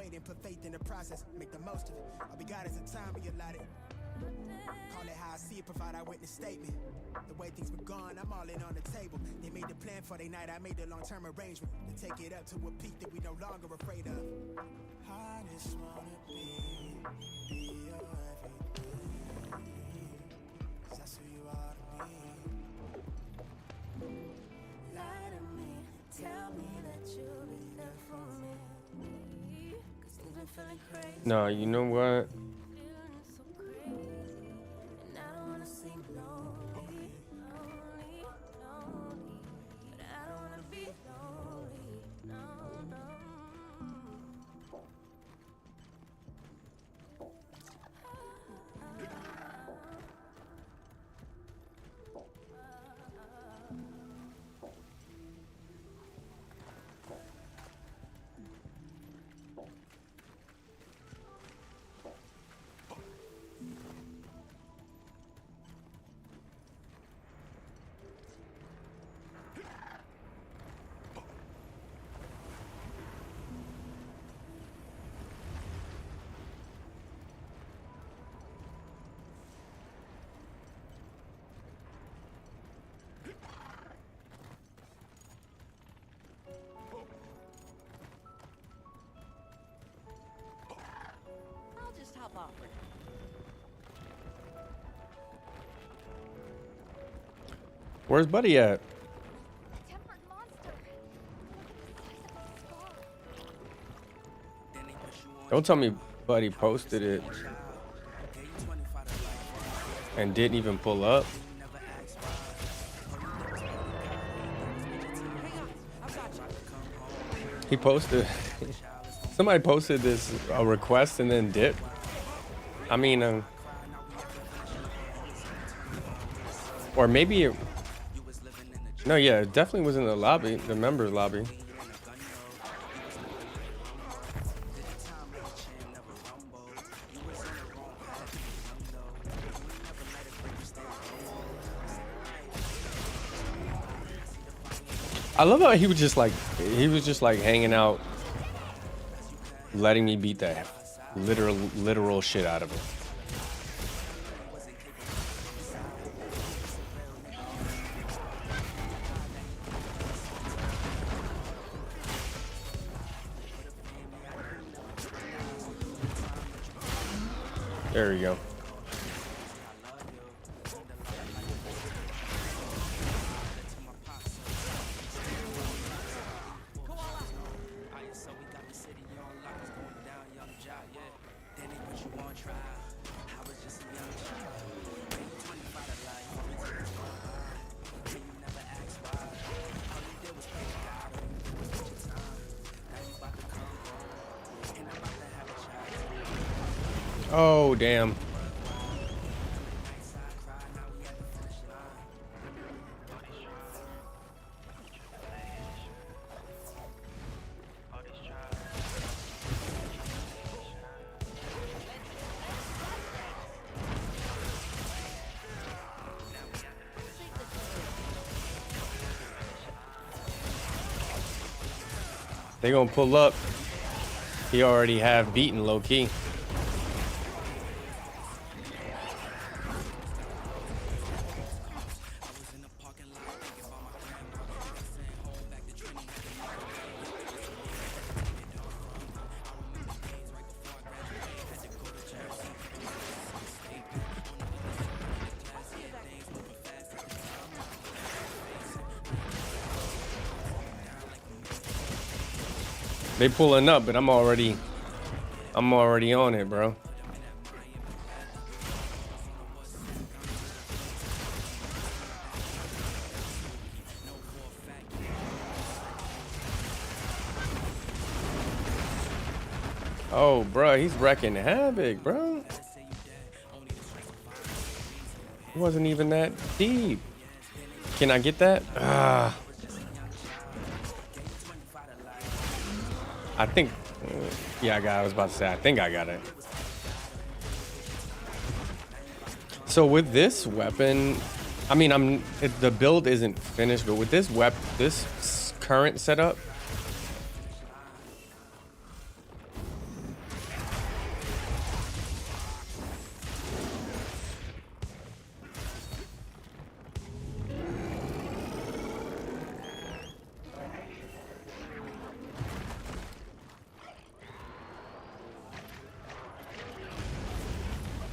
afraid and put faith in the process. Make the most of it. All we got is a time we allotted. Call it how I see it, provide our witness statement. The way things were gone, I'm all in on the table. They made the plan for their night, I made the long-term arrangement to take it up to a peak that we no longer afraid of. I just wanna be your everything. 'Cause that's who you are to me. Lie to me, tell me that you'll be there for me. 'Cause things been feeling crazy. No, you know what? Where's Buddy at? Don't tell me Buddy posted it and didn't even pull up. He posted. Somebody posted this a request and then dipped. I mean, or maybe it, no, yeah, it definitely was in the lobby, the members lobby. I love how he was just like hanging out, letting me beat that literal shit out of him. There we go. Oh, damn. They gonna pull up. He already have beaten low key. They pulling up, but I'm already on it, bro. Oh, bro, he's wrecking havoc, bro. It wasn't even that deep. Can I get that? I think, yeah, I was about to say, I think I got it. So with this weapon, I mean, the build isn't finished, but with this this current setup,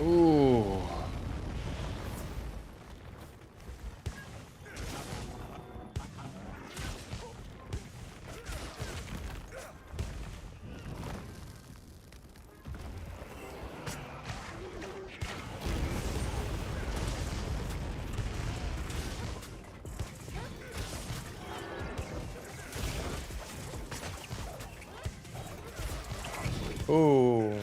Ooh. Ooh.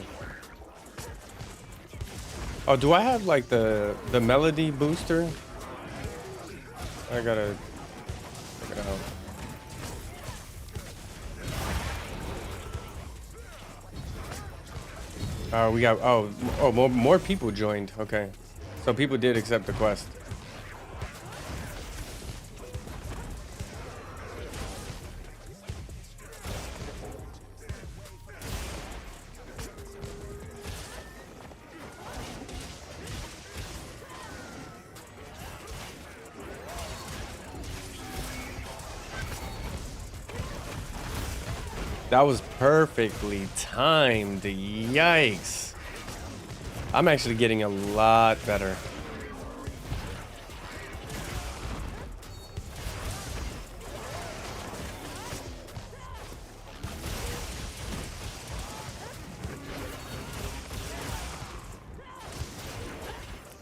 Oh, do I have like the melody booster? I gotta check it out. We got more people joined. Okay, so people did accept the quest. That was perfectly timed. Yikes. I'm actually getting a lot better.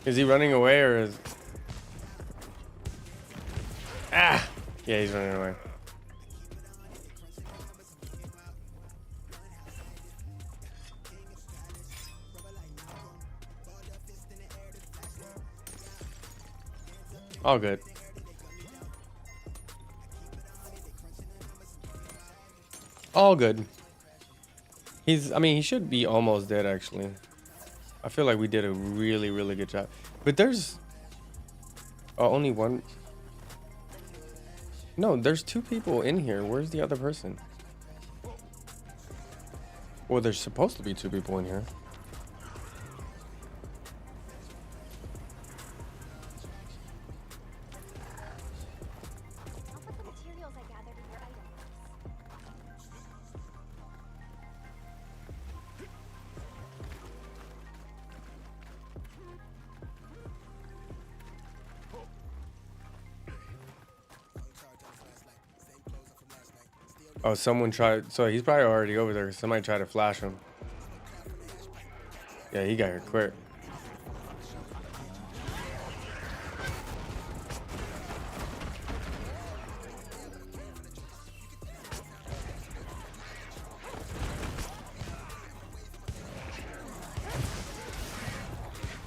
Is he running away or is... Ah! Yeah, he's running away. All good. All good. I mean, he should be almost dead, actually. I feel like we did a really, really good job. But there's... only one... No, there's 2 people in here. Where's the other person? Well, there's supposed to be 2 people in here. Oh, someone tried. So he's probably already over there. Somebody tried to flash him. Yeah, he got here quick.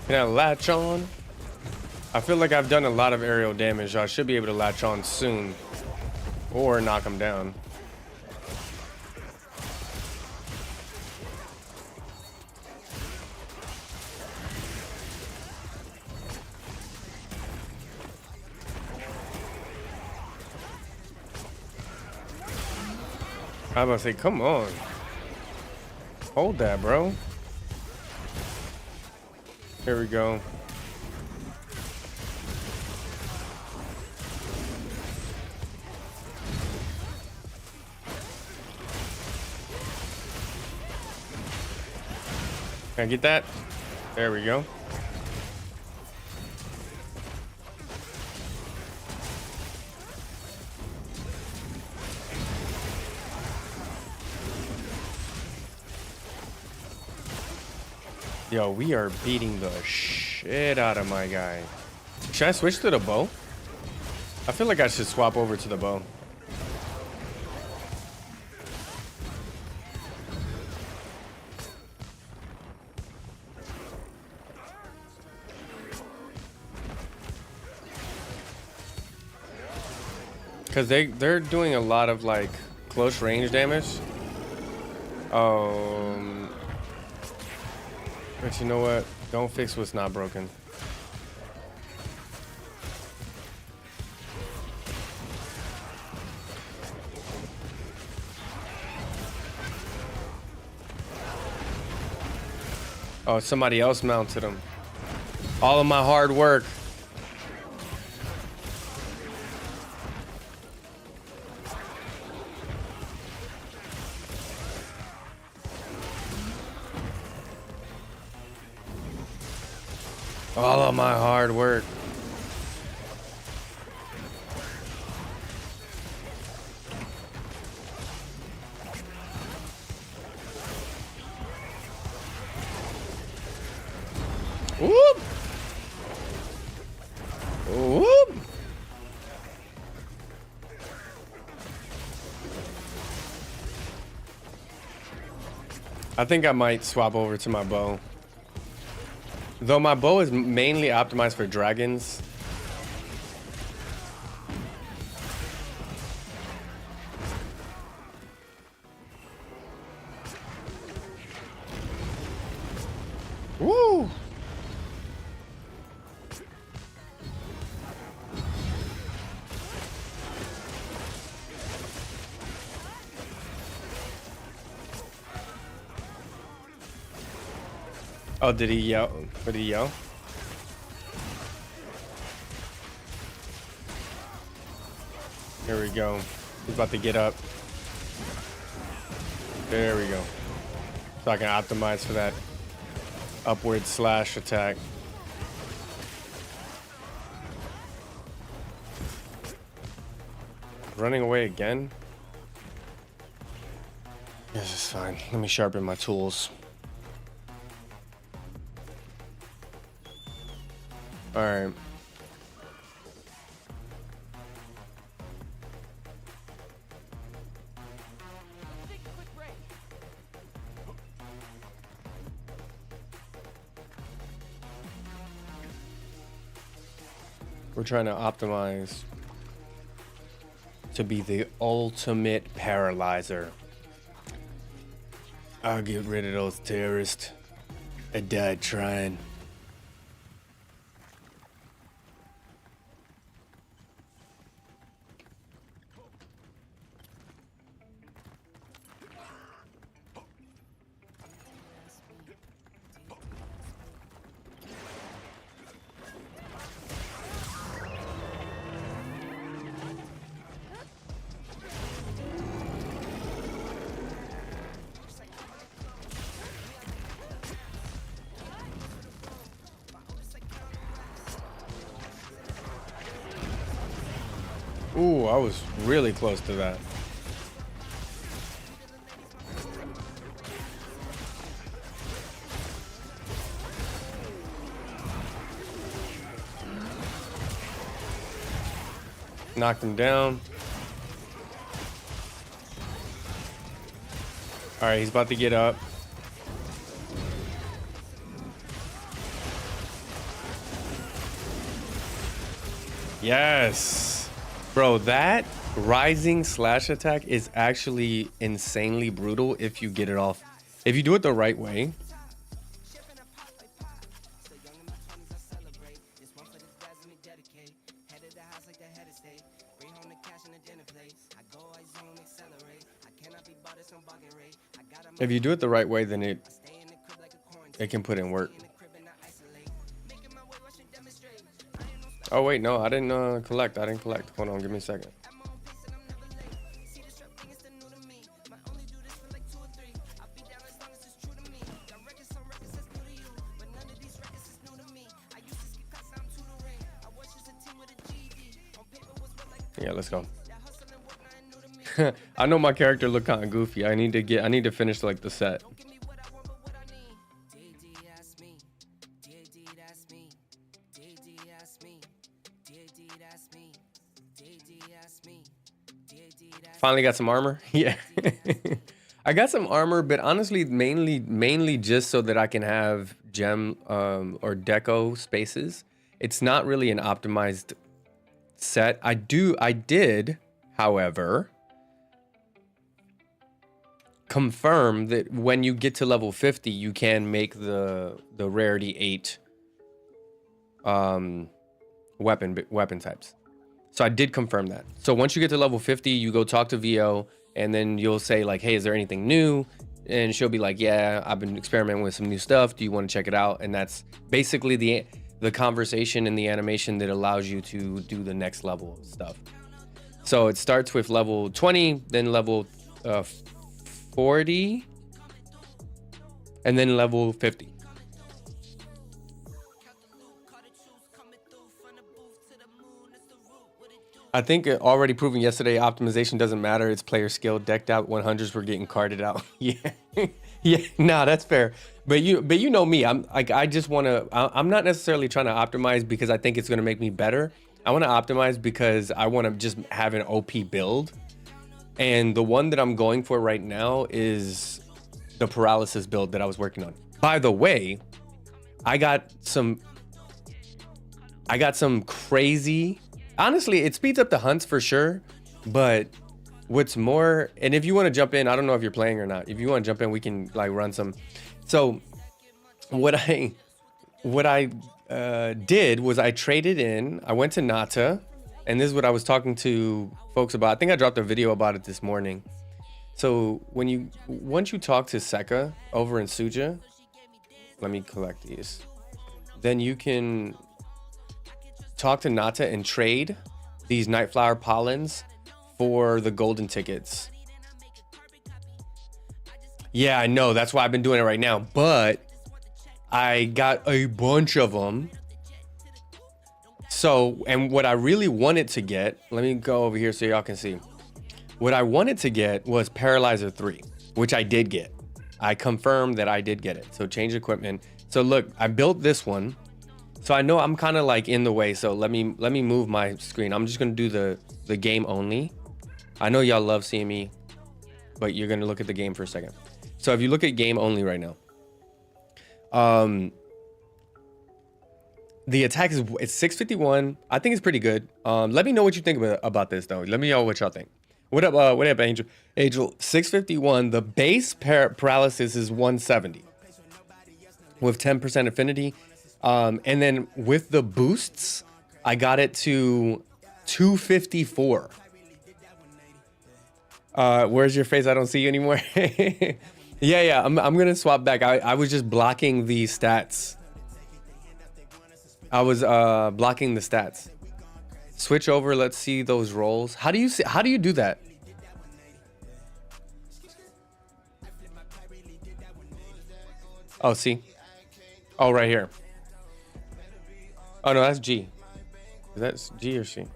Can I latch on? I feel like I've done a lot of aerial damage. I should be able to latch on soon. Or knock him down. I was about to say, come on. Hold that, bro. Here we go. Can I get that? There we go. Yo, we are beating the shit out of my guy. Should I switch to the bow? I feel like I should swap over to the bow. Cause they're doing a lot of like close range damage. But you know what? Don't fix what's not broken. Oh, somebody else mounted him. All of my hard work. All of my hard work. Whoop! Whoop! I think I might swap over to my bow. Though my bow is mainly optimized for dragons. Woo! Oh, did he yell? What did he yell? Here we go. He's about to get up. There we go. So I can optimize for that upward slash attack. Running away again? This is fine. Let me sharpen my tools. All right. We're trying to optimize to be the ultimate paralyzer. I'll get rid of those terrorists that died trying. Ooh, I was really close to that. Knocked him down. All right, he's about to get up. Yes. Bro, that rising slash attack is actually insanely brutal if you get it off. If you do it the right way. If you do it the right way, then it can put in work. Oh wait, no, I didn't collect. I didn't collect. Hold on, give me a second. Yeah, let's go. I know my character look kind of goofy. I need to finish like the set. Finally got some armor. Yeah. I got some armor, but honestly, mainly just so that I can have gem or deco spaces. It's not really an optimized set. I did, however, confirm that when you get to level 50, you can make the rarity 8 weapon types. So I did confirm that. So once you get to level 50, you go talk to VO, and then you'll say like, hey, is there anything new? And she'll be like, yeah, I've been experimenting with some new stuff. Do you want to check it out? And that's basically the conversation and the animation that allows you to do the next level of stuff. So it starts with level 20, then level 40, and then level 50. I think already proven yesterday, optimization doesn't matter. It's player skill. Decked out 100s were getting carded out. Yeah, yeah. Nah, that's fair. But you know me. I'm like I just want to. I'm not necessarily trying to optimize because I think it's gonna make me better. I want to optimize because I want to just have an OP build. And the one that I'm going for right now is the paralysis build that I was working on. By the way, I got some crazy. Honestly, it speeds up the hunts for sure, but what's more, and if you want to jump in, I don't know if you're playing or not. If you want to jump in, we can like run some. So what I did was I traded in. I went to Nata, and this is what I was talking to folks about. I think I dropped a video about it this morning. So once you talk to Seka over in Suja, let me collect these. Then you can talk to Nata and trade these Nightflower pollens for the golden tickets. Yeah, I know. That's why I've been doing it right now. But I got a bunch of them. So, and what I really wanted to get, let me go over here so y'all can see. What I wanted to get was Paralyzer 3, which I did get. I confirmed that I did get it. So change equipment. So look, I built this one. So I know I'm kind of like in the way. So let me move my screen. I'm just going to do the game only. I know y'all love seeing me, but you're going to look at the game for a second. So if you look at game only right now, the attack it's 651. I think it's pretty good. Let me know what you think about this though. Let me know what y'all think. What up, Angel? Angel, 651. The base paralysis is 170 with 10% affinity. And then with the boosts, I got it to 254. Where's your face? I don't see you anymore. Yeah. I'm gonna swap back. I was just blocking the stats. I was blocking the stats. Switch over. Let's see those rolls. How do you do that? Oh, see. Oh, right here. Oh no, that's G. Is that G or C?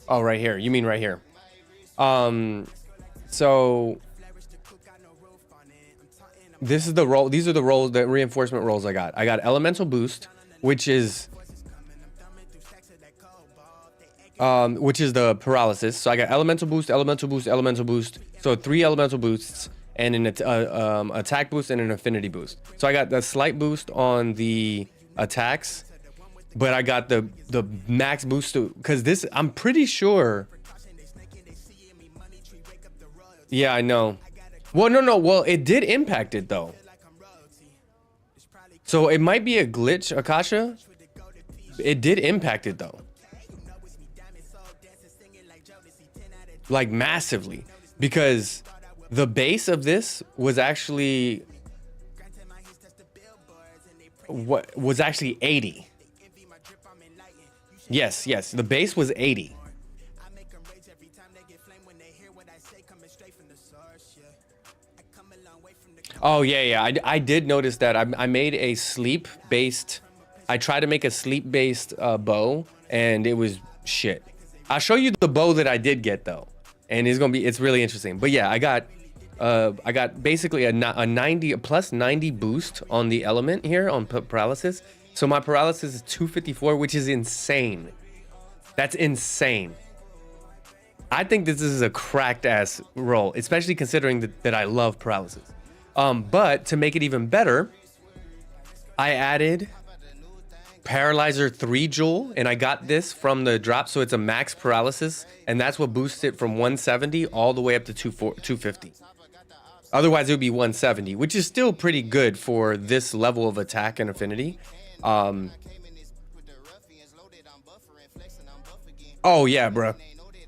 Oh, right here. You mean right here? So this is the roll. These are the rolls, the reinforcement rolls I got. I got elemental boost, which is the paralysis. So I got elemental boost, elemental boost, elemental boost. So 3 elemental boosts and an attack boost and an affinity boost. So I got the slight boost on the attacks, but I got the max boost because this, I'm pretty sure. Yeah, I know. Well, no. Well, it did impact it though. So it might be a glitch, Akasha. It did impact it though. Like massively, because the base of this was actually what was actually 80. Yes, the base was 80. Oh yeah. I did notice that. I made a sleep based. I tried to make a sleep based bow, and it was shit. I'll show you the bow that I did get though, and it's really interesting. But yeah, I got basically a 90 plus 90 boost on the element here on paralysis. So my paralysis is 254, which is insane. That's insane. I think this is a cracked ass roll, especially considering that I love paralysis. But to make it even better, I added Paralyzer 3 Jewel, and I got this from the drop, so it's a max paralysis, and that's what boosts it from 170 all the way up to 250. Otherwise, it would be 170, which is still pretty good for this level of attack and affinity. Oh yeah, bro.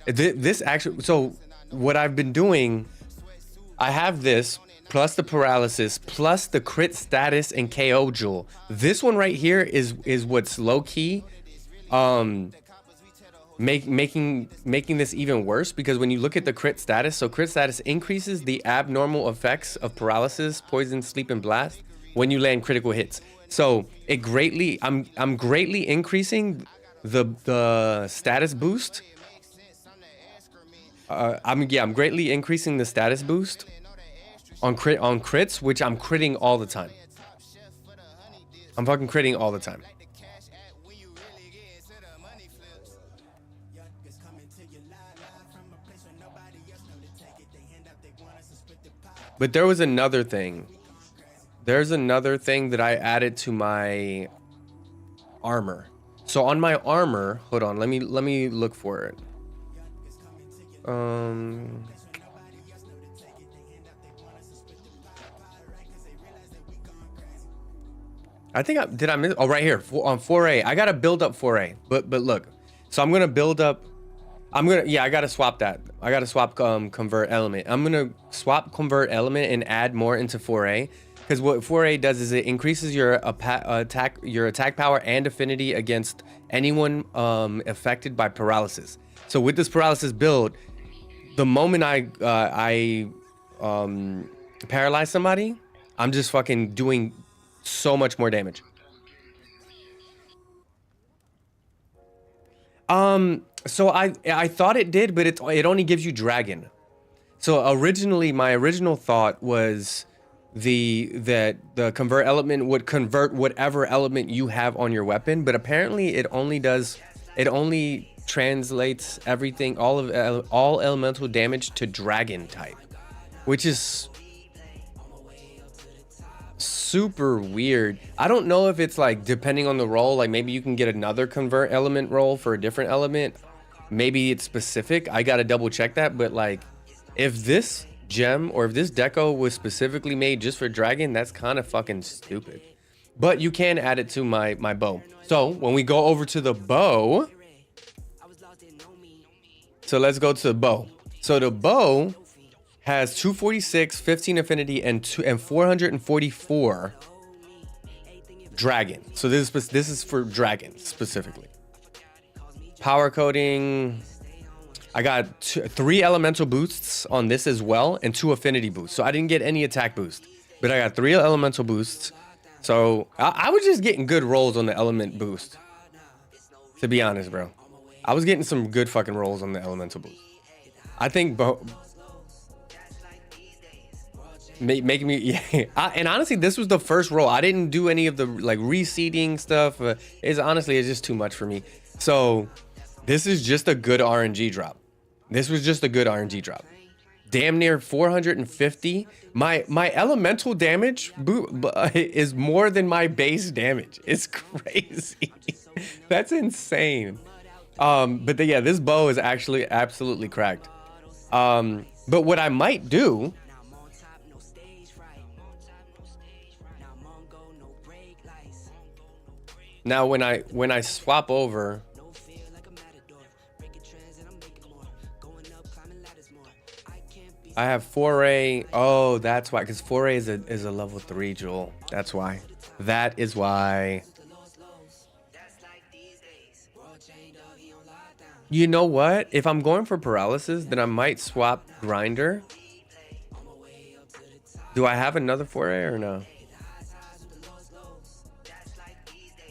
This actually. So what I've been doing, I have this plus the paralysis plus the crit status and KO jewel. This one right here is what's low key, making this even worse, because when you look at the crit status, so crit status increases the abnormal effects of paralysis, poison, sleep, and blast when you land critical hits. So it greatly, I'm greatly increasing the status boost. I'm greatly increasing the status boost on crits, which I'm critting all the time. I'm fucking critting all the time. But there was another thing. There's another thing that I added to my armor. So on my armor, hold on, let me look for it. I think did I miss? Oh, right here on 4A. I gotta build up 4A. But look, so I'm gonna build up. I gotta swap that. I gotta swap convert element. I'm gonna swap convert element and add more into 4A. Because what 4A does is it increases your attack power and affinity against anyone affected by paralysis. So with this paralysis build, the moment I paralyze somebody, I'm just fucking doing so much more damage. So I thought it did, but it only gives you dragon. So originally, my original thought was that the convert element would convert whatever element you have on your weapon, but apparently it only translates everything, all elemental damage to dragon type, which is super weird. I don't know if it's like depending on the role, like maybe you can get another convert element roll for a different element. Maybe it's specific. I gotta double check that, but like if this gem or if this deco was specifically made just for dragon, that's kind of fucking stupid. But you can add it to my bow. So when we go over to the bow, so let's go to the bow. So the bow has 246, 15 affinity, and 444 dragon. So this is for dragon specifically. Power coding. I got 3 elemental boosts on this as well, and 2 affinity boosts. So I didn't get any attack boost, but I got 3 elemental boosts. So I was just getting good rolls on the element boost. To be honest, bro, I was getting some good fucking rolls on the elemental boost. I think making me, yeah. And honestly, this was the first roll. I didn't do any of the like reseeding stuff. It's just too much for me. So this is just a good RNG drop. This was just a good RNG drop. Damn near 450. My elemental damage is more than my base damage. It's crazy. That's insane. But yeah, this bow is actually absolutely cracked. But what I might do, now when I swap over, I have 4A. Oh, that's why, because 4A is a level 3 jewel. That's why. That is why. You know what? If I'm going for paralysis, then I might swap grinder. Do I have another 4A or no?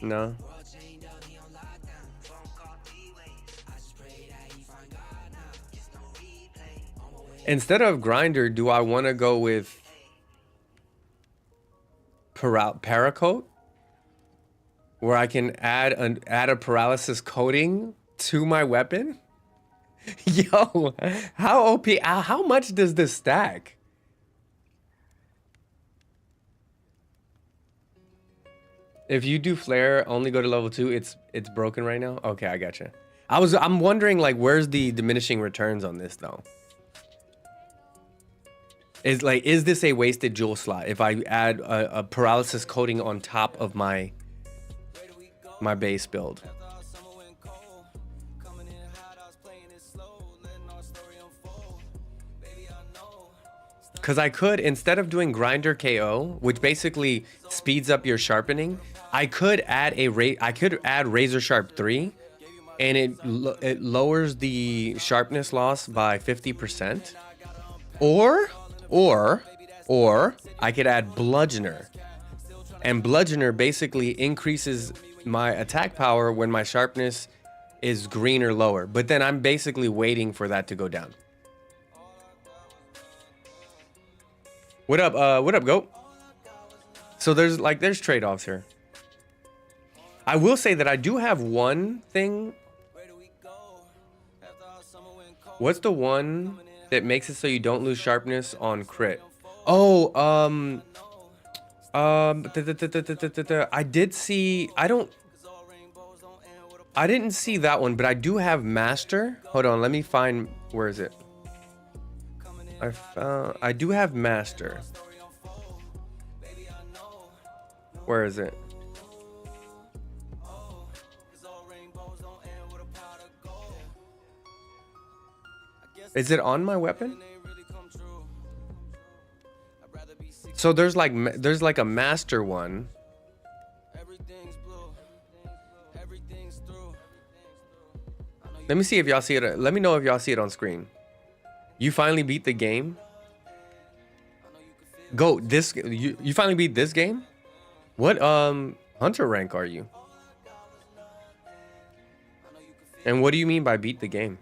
No. Instead of grinder, do I want to go with paracoat, where I can add a paralysis coating to my weapon? Yo, how OP? How much does this stack? If you do flare, only go to level 2. It's broken right now. Okay, I gotcha. I'm wondering like where's the diminishing returns on this though? Is this a wasted jewel slot if I add a paralysis coating on top of my base build? Because I could, instead of doing grinder KO, which basically speeds up your sharpening, I could add razor sharp 3, and it lowers the sharpness loss by 50%. Or I could add bludgeoner. And bludgeoner basically increases my attack power when my sharpness is green or lower. But then I'm basically waiting for that to go down. What up, goat? So there's trade-offs here. I will say that I do have one thing. What's the one that makes it so you don't lose sharpness on crit? Oh, I did see. I didn't see that one, but I do have master. Hold on, let me find. Where is it? I do have master. Where is it? Is it on my weapon? So there's like a master one. Let me see if y'all see it. Let me know if y'all see it on screen. You finally beat the game. Go this. You finally beat this game. What hunter rank are you? And what do you mean by beat the game?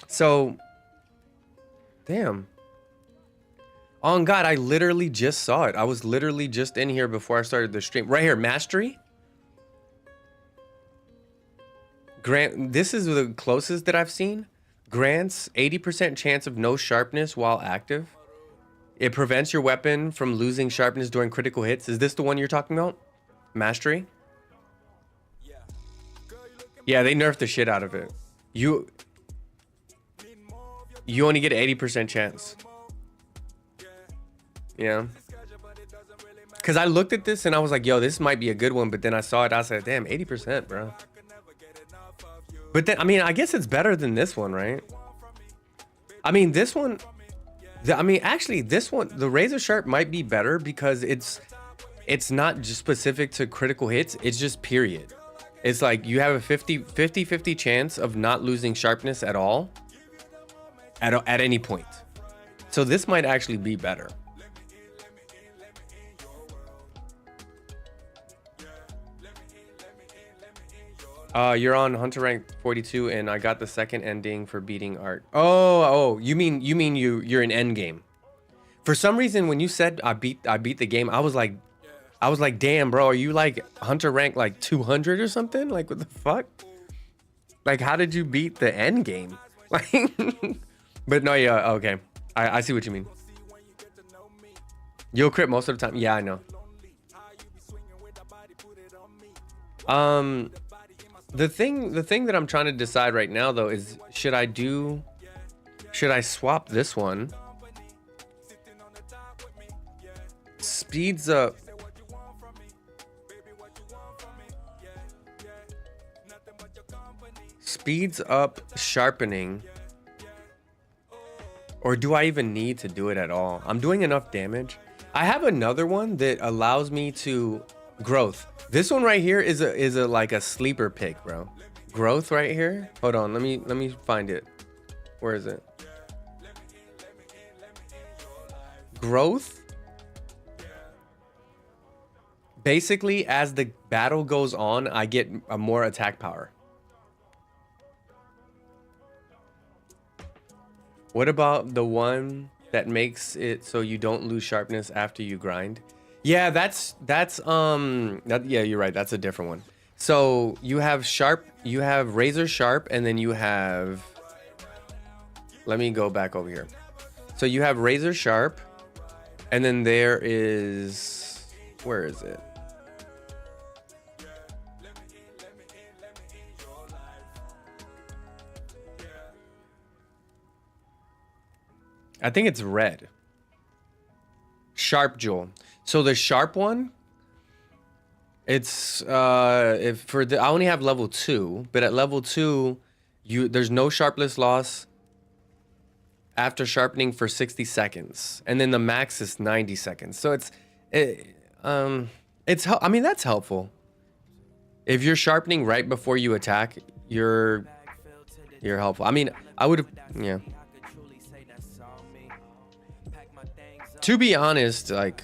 So, damn. On God, I literally just saw it. I was literally just in here before I started the stream. Right here, mastery. This is the closest that I've seen. Grants 80% chance of no sharpness while active. It prevents your weapon from losing sharpness during critical hits. Is this the one you're talking about? Mastery? Yeah, they nerfed the shit out of it. You only get an 80% chance. Yeah. Because I looked at this and I was like, yo, this might be a good one. But then I saw it. I said, damn, 80%, bro. But then, I mean, I guess it's better than this one, right? I mean, this one... actually, this one, the Razor Sharp might be better because it's not just specific to critical hits. It's just period. It's like you have a 50-50 chance of not losing sharpness at all at any point. So this might actually be better. You're on Hunter rank 42, and I got the second ending for beating Art. Oh, you mean you're in end game. For some reason, when you said I beat the game, I was like, damn, bro, are you like Hunter rank like 200 or something? Like, what the fuck? Like, how did you beat the end game? Like, but no, yeah, okay, I see what you mean. You'll crit most of the time. Yeah, I know. The thing that I'm trying to decide right now though is should I swap this one? Speeds up. Speeds up sharpening. Or do I even need to do it at all? I'm doing enough damage. I have another one that allows me to growth. This one right here is a like a sleeper pick, bro. Growth right here. Hold on, let me find it. Where is it? Growth. Basically, as the battle goes on, I get a more attack power. What about the one that makes it so you don't lose sharpness after you grind? Yeah, that's yeah, you're right. That's a different one. So you have razor sharp, and then you have, let me go back over here. So you have razor sharp, and then there is, where is it? I think it's red. Sharp jewel. So the sharp one, it's I only have level 2, but at level 2, there's no sharpness loss after sharpening for 60 seconds, and then the max is 90 seconds. So I mean, that's helpful. If you're sharpening right before you attack, you're helpful. I mean, I would have, yeah. To be honest, like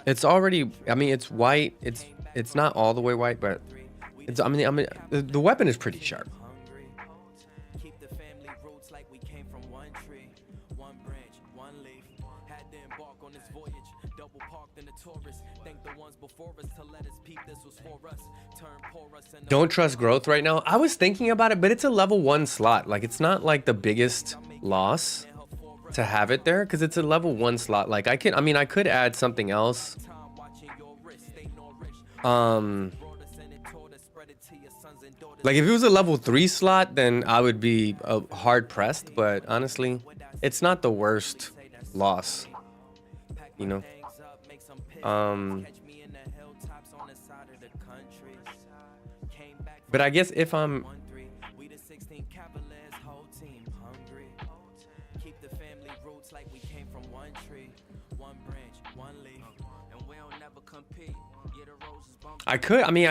it's already. I mean, it's white. It's not all the way white, but it's. I mean, the weapon is pretty sharp. Keep the family roots like we came from one tree, one branch, one leaf. Had to embark on this voyage, double parked in the Taurus. Thank the ones before us to let us peep this was for us. Turn porous and Don't trust growth right now. I was thinking about it, but it's a level 1 slot. Like it's not like the biggest loss to have it there because it's a level 1 slot. Like I could add something else. Like if it was a level 3 slot, then I would be hard pressed, but honestly, it's not the worst loss, you know. But I guess if I'm I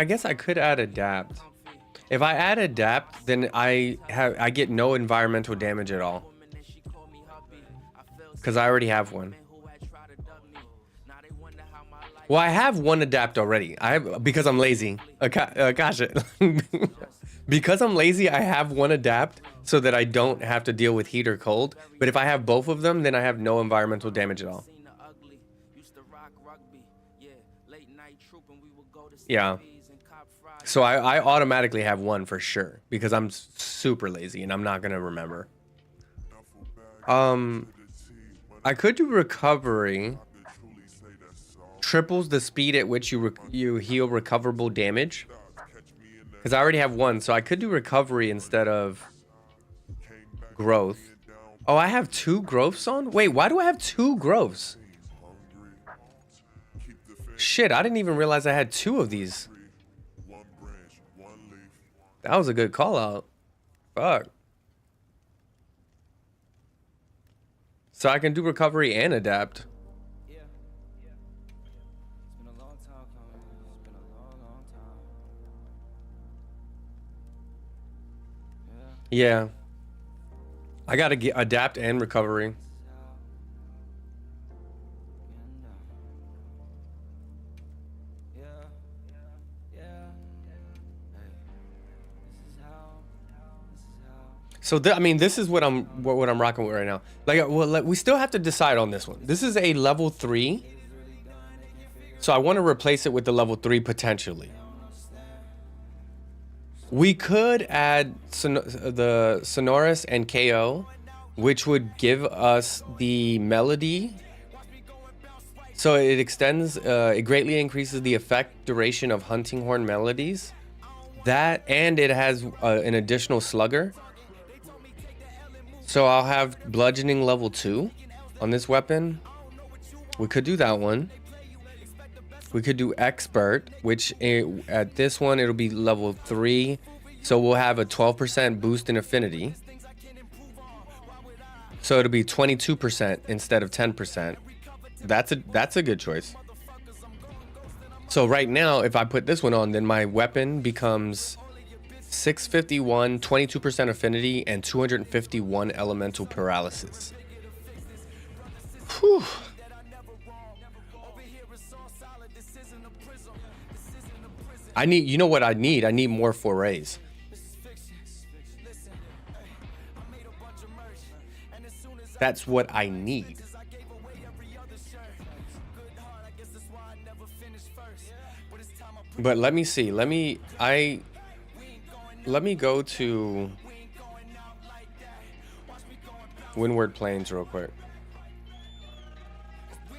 guess I could add adapt. If I add adapt, then I get no environmental damage at all. Because I already have one. Well, I have one adapt already. Because I'm lazy. Gosh, because I'm lazy, I have one adapt so that I don't have to deal with heat or cold. But if I have both of them, then I have no environmental damage at all. Yeah. So I automatically have one for sure because I'm super lazy and I'm not gonna remember. I could do recovery. Triples the speed at which you heal recoverable damage. Because I already have one, so I could do recovery instead of growth. Oh, I have 2 growths on? Wait, why do I have 2 growths? Shit, I didn't even realize I had 2 of these. That was a good call out. Fuck. So I can do recovery and adapt. Yeah. I gotta get adapt and recovery. So I mean, this is what I'm rocking with right now. Like, we still have to decide on this one. This is a level 3, so I want to replace it with the level 3 potentially. We could add the Sonorous and KO, which would give us the melody. So it extends, it greatly increases the effect duration of hunting horn melodies. That, and it has an additional slugger. So I'll have bludgeoning level 2 on this weapon. We could do that one. We could do expert, which at this one it'll be level 3. So we'll have a 12% boost in affinity. So it'll be 22% instead of 10%. That's a good choice. So right now, if I put this one on, then my weapon becomes 651, 22% affinity, and 251 elemental paralysis. Whew. You know what I need? I need more forays. That's what I need. But let me see. Let me go to Windward Plains real quick.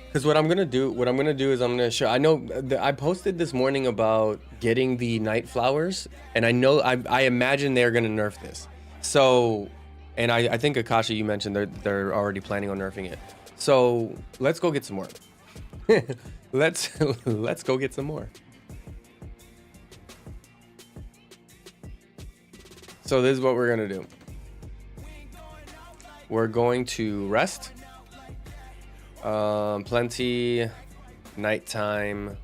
Because what I'm gonna do is I'm gonna show. I know I posted this morning about getting the night flowers, and I imagine they're gonna nerf this. So, and I think Akasha, you mentioned they're already planning on nerfing it. So let's go get some more. let's go get some more. So this is what we're gonna do. We're going to rest. Plenty, nighttime,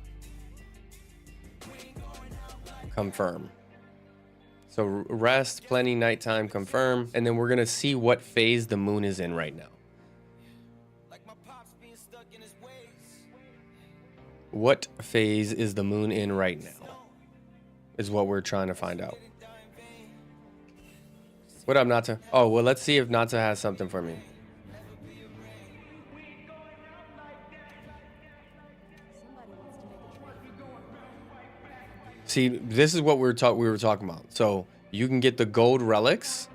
confirm. So rest, plenty, nighttime, confirm, and then we're gonna see what phase the moon is in right now. What phase is the moon in right now? Is what we're trying to find out. What up, Nata? Oh, well, let's see if Nata has something for me. See, this is what we were talking about. So you can get the gold relics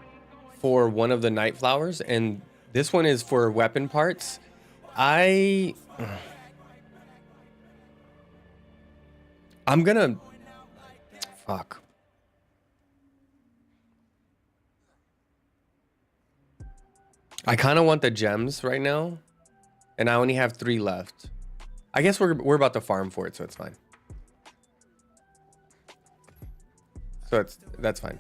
for one of the night flowers, and this one is for weapon parts. I'm gonna fuck. I kind of want the gems right now, and I only have 3 left. I guess we're about to farm for it, so it's fine. So that's fine.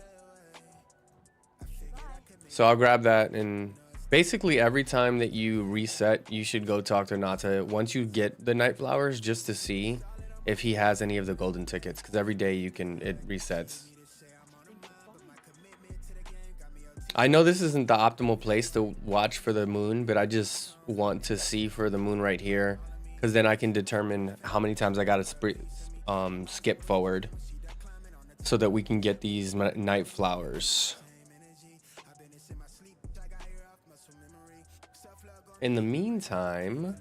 So I'll grab that, and basically every time that you reset, you should go talk to Nata once you get the night flowers, just to see if he has any of the golden tickets, because every day it resets. I know this isn't the optimal place to watch for the moon, but I just want to see for the moon right here, because then I can determine how many times I gotta skip forward so that we can get these night flowers. In the meantime,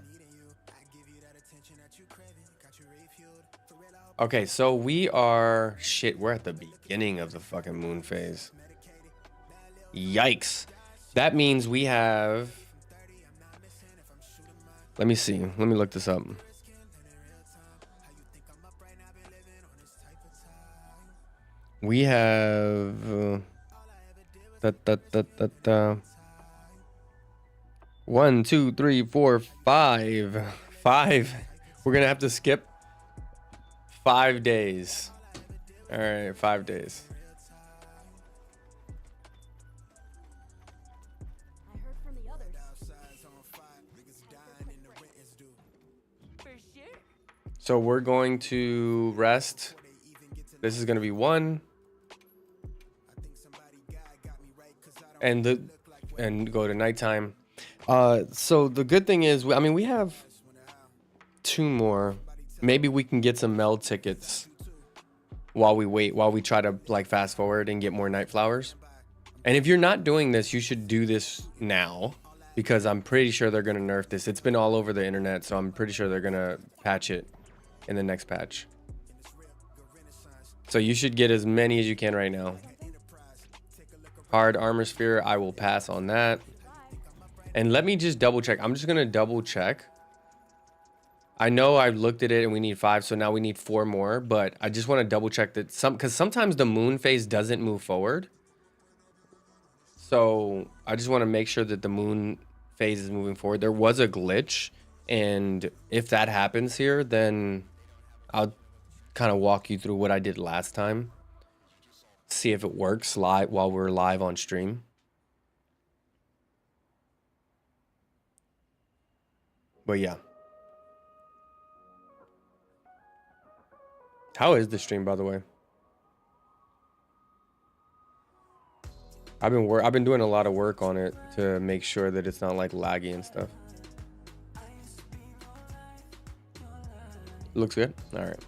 okay, so we're at the beginning of the fucking moon phase. Yikes. That means we have, let me see. Let me look this up. We have 1, 2, 3, 4, 5. 5. We're gonna have to skip 5 days. All right, 5 days. So we're going to rest. This is going to be 1. And go to nighttime. So the good thing is, I mean, we have 2 more. Maybe we can get some meld tickets while we wait, while we try to like fast forward and get more night flowers. And if you're not doing this, you should do this now, because I'm pretty sure they're going to nerf this. It's been all over the internet, so I'm pretty sure they're going to patch it in the next patch. So you should get as many as you can right now. Hard armor sphere, I will pass on that. And let me just double check. I'm just going to double check. I know I've looked at it and we need 5, so now we need 4 more, but I just want to double check that because sometimes the moon phase doesn't move forward. So I just want to make sure that the moon phase is moving forward. There was a glitch, and if that happens here, then I'll kind of walk you through what I did last time. See if it works live while we're live on stream. But yeah. How is the stream, by the way? I've been doing a lot of work on it to make sure that it's not like laggy and stuff. Looks good. All right.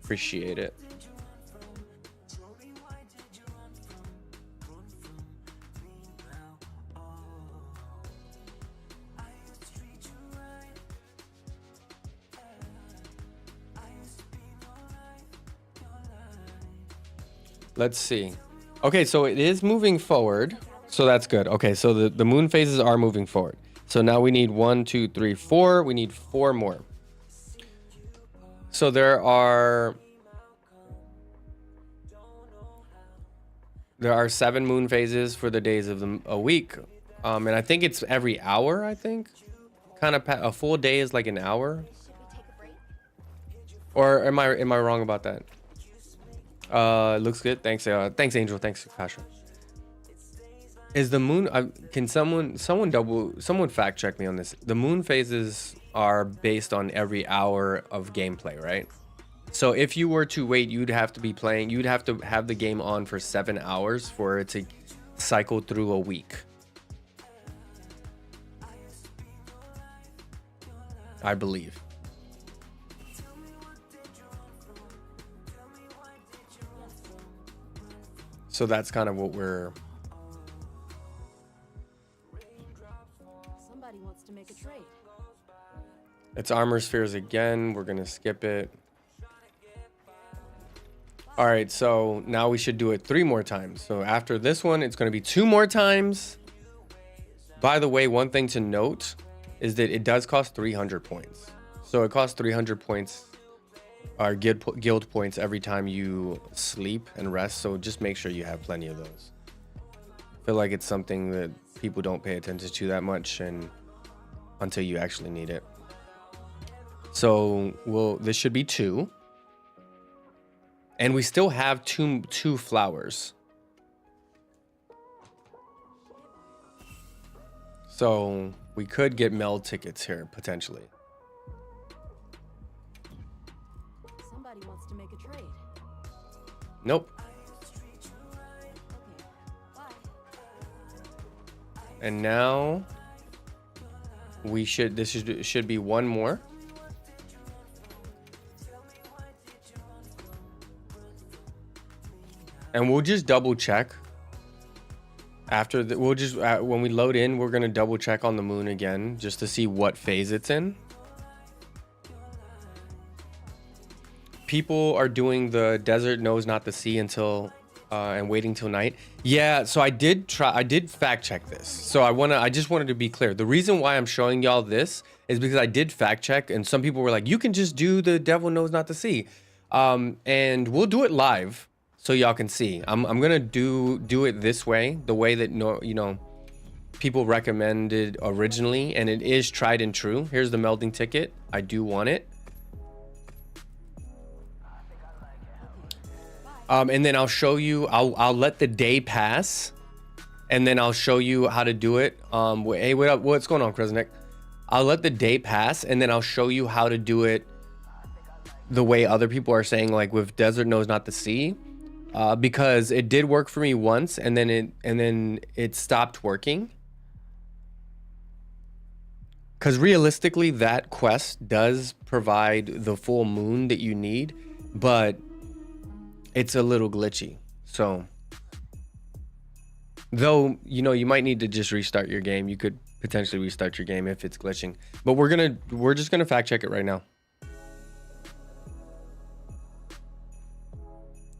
Appreciate it. Let's see. Okay, so it is moving forward. So that's good. Okay, so the moon phases are moving forward. So now we need 1, 2, 3, 4. We need 4 more. So there are 7 moon phases for the days of a week. And I think it's every hour, I think. Kind of a full day is like an hour. Or am I wrong about that? Looks good. Thanks. Thanks, Angel. Thanks, Kasha. Is the moon? Can someone fact check me on this? The moon phases are based on every hour of gameplay, right? So if you were to wait, you'd have to be playing. You'd have to have the game on for 7 hours for it to cycle through a week. I believe. So that's kind of what we're. Somebody wants to make a trade. It's armor spheres again. We're gonna skip it. All right, so now we should do it 3 more times. So after this one, it's gonna be 2 more times. By the way, one thing to note is that it does cost 300 points. So it costs 300 points, or guild points every time you sleep and rest. So just make sure you have plenty of those. I feel like it's something that people don't pay attention to that much, and until you actually need it. So this should be 2. And we still have two flowers. So we could get meld tickets here potentially. Somebody wants to make a trade. Nope. Okay. Bye. And now this should be 1 more. And we'll just double check after we'll just when we load in, we're gonna double check on the moon again just to see what phase it's in. People are doing the desert knows not the sea until and waiting till night. Yeah, so I did fact check this. So I just wanted to be clear. The reason why I'm showing y'all this is because I did fact check, and some people were like, you can just do the devil knows not the sea. And we'll do it live so y'all can see. I'm gonna do it this way, the way that people recommended originally, and it is tried and true. Here's the melding ticket. I do want it. And then I'll show you, I'll let the day pass, and then I'll show you how to do it. Hey, what up? What's going on, Kresnik? I'll let the day pass, and then I'll show you how to do it the way other people are saying, like with desert knows not the sea, because it did work for me once, and then it stopped working. Because realistically, that quest does provide the full moon that you need, but it's a little glitchy. So, though, you might need to just restart your game. You could potentially restart your game if it's glitching. But we're just gonna fact check it right now.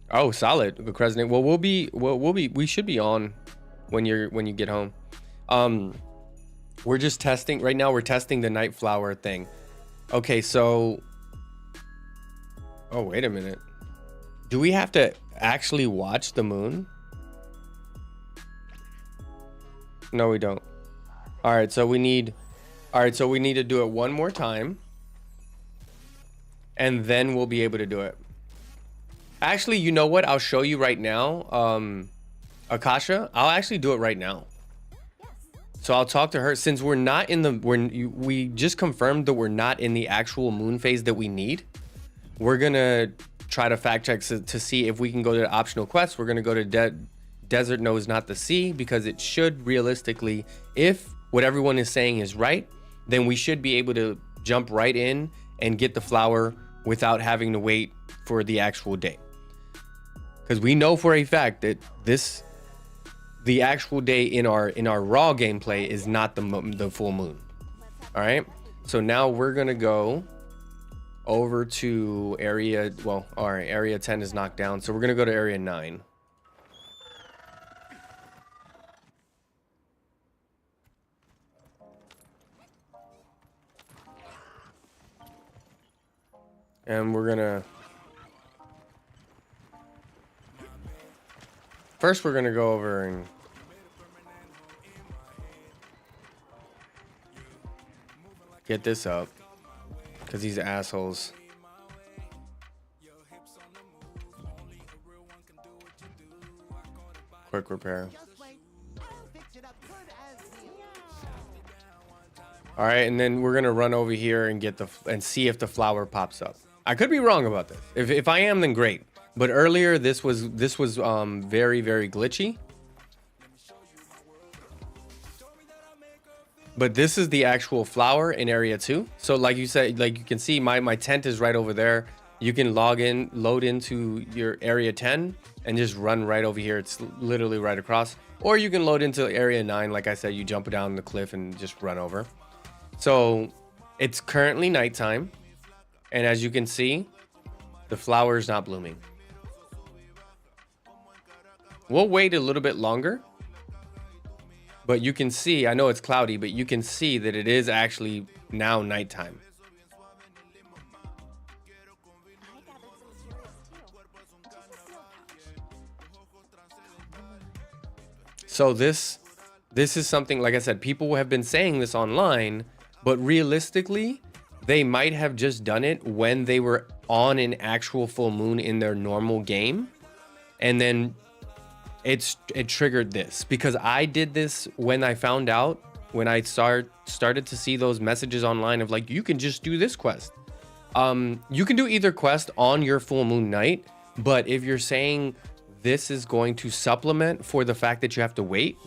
Oh, solid, Kresnik. Well, we should be on when you get home. We're just testing right now. We're testing the night flower thing. Okay, so. Oh, wait a minute. Do we have to actually watch the moon? No, we don't. All right, so we need to do it 1 more time, and then we'll be able to do it. Actually, you know what? I'll show you right now. Akasha, I'll actually do it right now. So I'll talk to her, since we're not in the we just confirmed that we're not in the actual moon phase that we need. We're gonna try to fact check to see if we can go to the optional quests. We're gonna go to desert knows not the sea, because it should realistically, if what everyone is saying is right, then we should be able to jump right in and get the flower without having to wait for the actual day. Because we know for a fact that the actual day in our raw gameplay is not the full moon. All right, so now we're gonna go over to area, well, all right, area 10 is knocked down, so we're gonna go to area 9. And we're gonna first go over and get this up, because these assholes. Quick repair. All right, and then we're gonna run over here and and see if the flower pops up. I could be wrong about this. If I am, then great. But earlier this was very, very glitchy. But this is the actual flower in area 2. So like you said, like you can see, my tent is right over there. you can load into your area 10 and just run right over here. It's literally right across. Or you can load into area 9. Like I said, you jump down the cliff and just run over. So it's currently nighttime. And as you can see, the flower is not blooming. We'll wait a little bit longer. But you can see, I know it's cloudy, but you can see that it is actually now nighttime. I gathered some materials too. Just a seal pouch. So this is something, like I said, people have been saying this online, but realistically, they might have just done it when they were on an actual full moon in their normal game. And then it triggered this, because I did this when I found out, when I started to see those messages online of like, you can just do this quest. You can do either quest on your full moon night, but if you're saying this is going to supplement for the fact that you have to wait,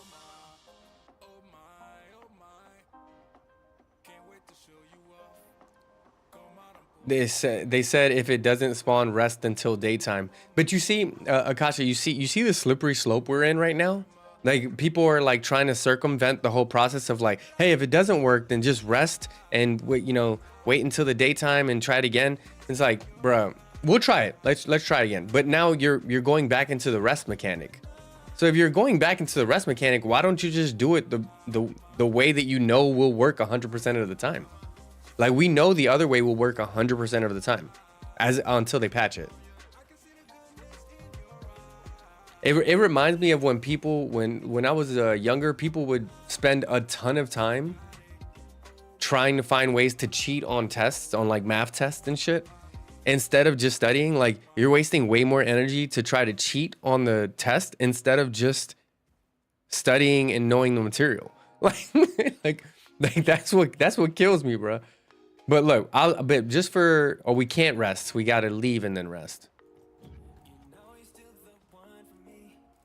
they said if it doesn't spawn, rest until daytime. But you see, Akasha, you see the slippery slope we're in right now. Like, people are like trying to circumvent the whole process of like, hey, if it doesn't work, then just rest and wait, wait until the daytime and try it again. It's like, bro, we'll try it. Let's try it again. But now you're going back into the rest mechanic. So if you're going back into the rest mechanic, why don't you just do it the way that you know will work 100% of the time? Like, we know the other way will work 100% of the time, until they patch it. It reminds me of when people, when I was younger, people would spend a ton of time trying to find ways to cheat on tests, on like math tests and shit, instead of just studying. Like, you're wasting way more energy to try to cheat on the test instead of just studying and knowing the material. Like that's what kills me, bro. But look, we can't rest. We gotta leave and then rest.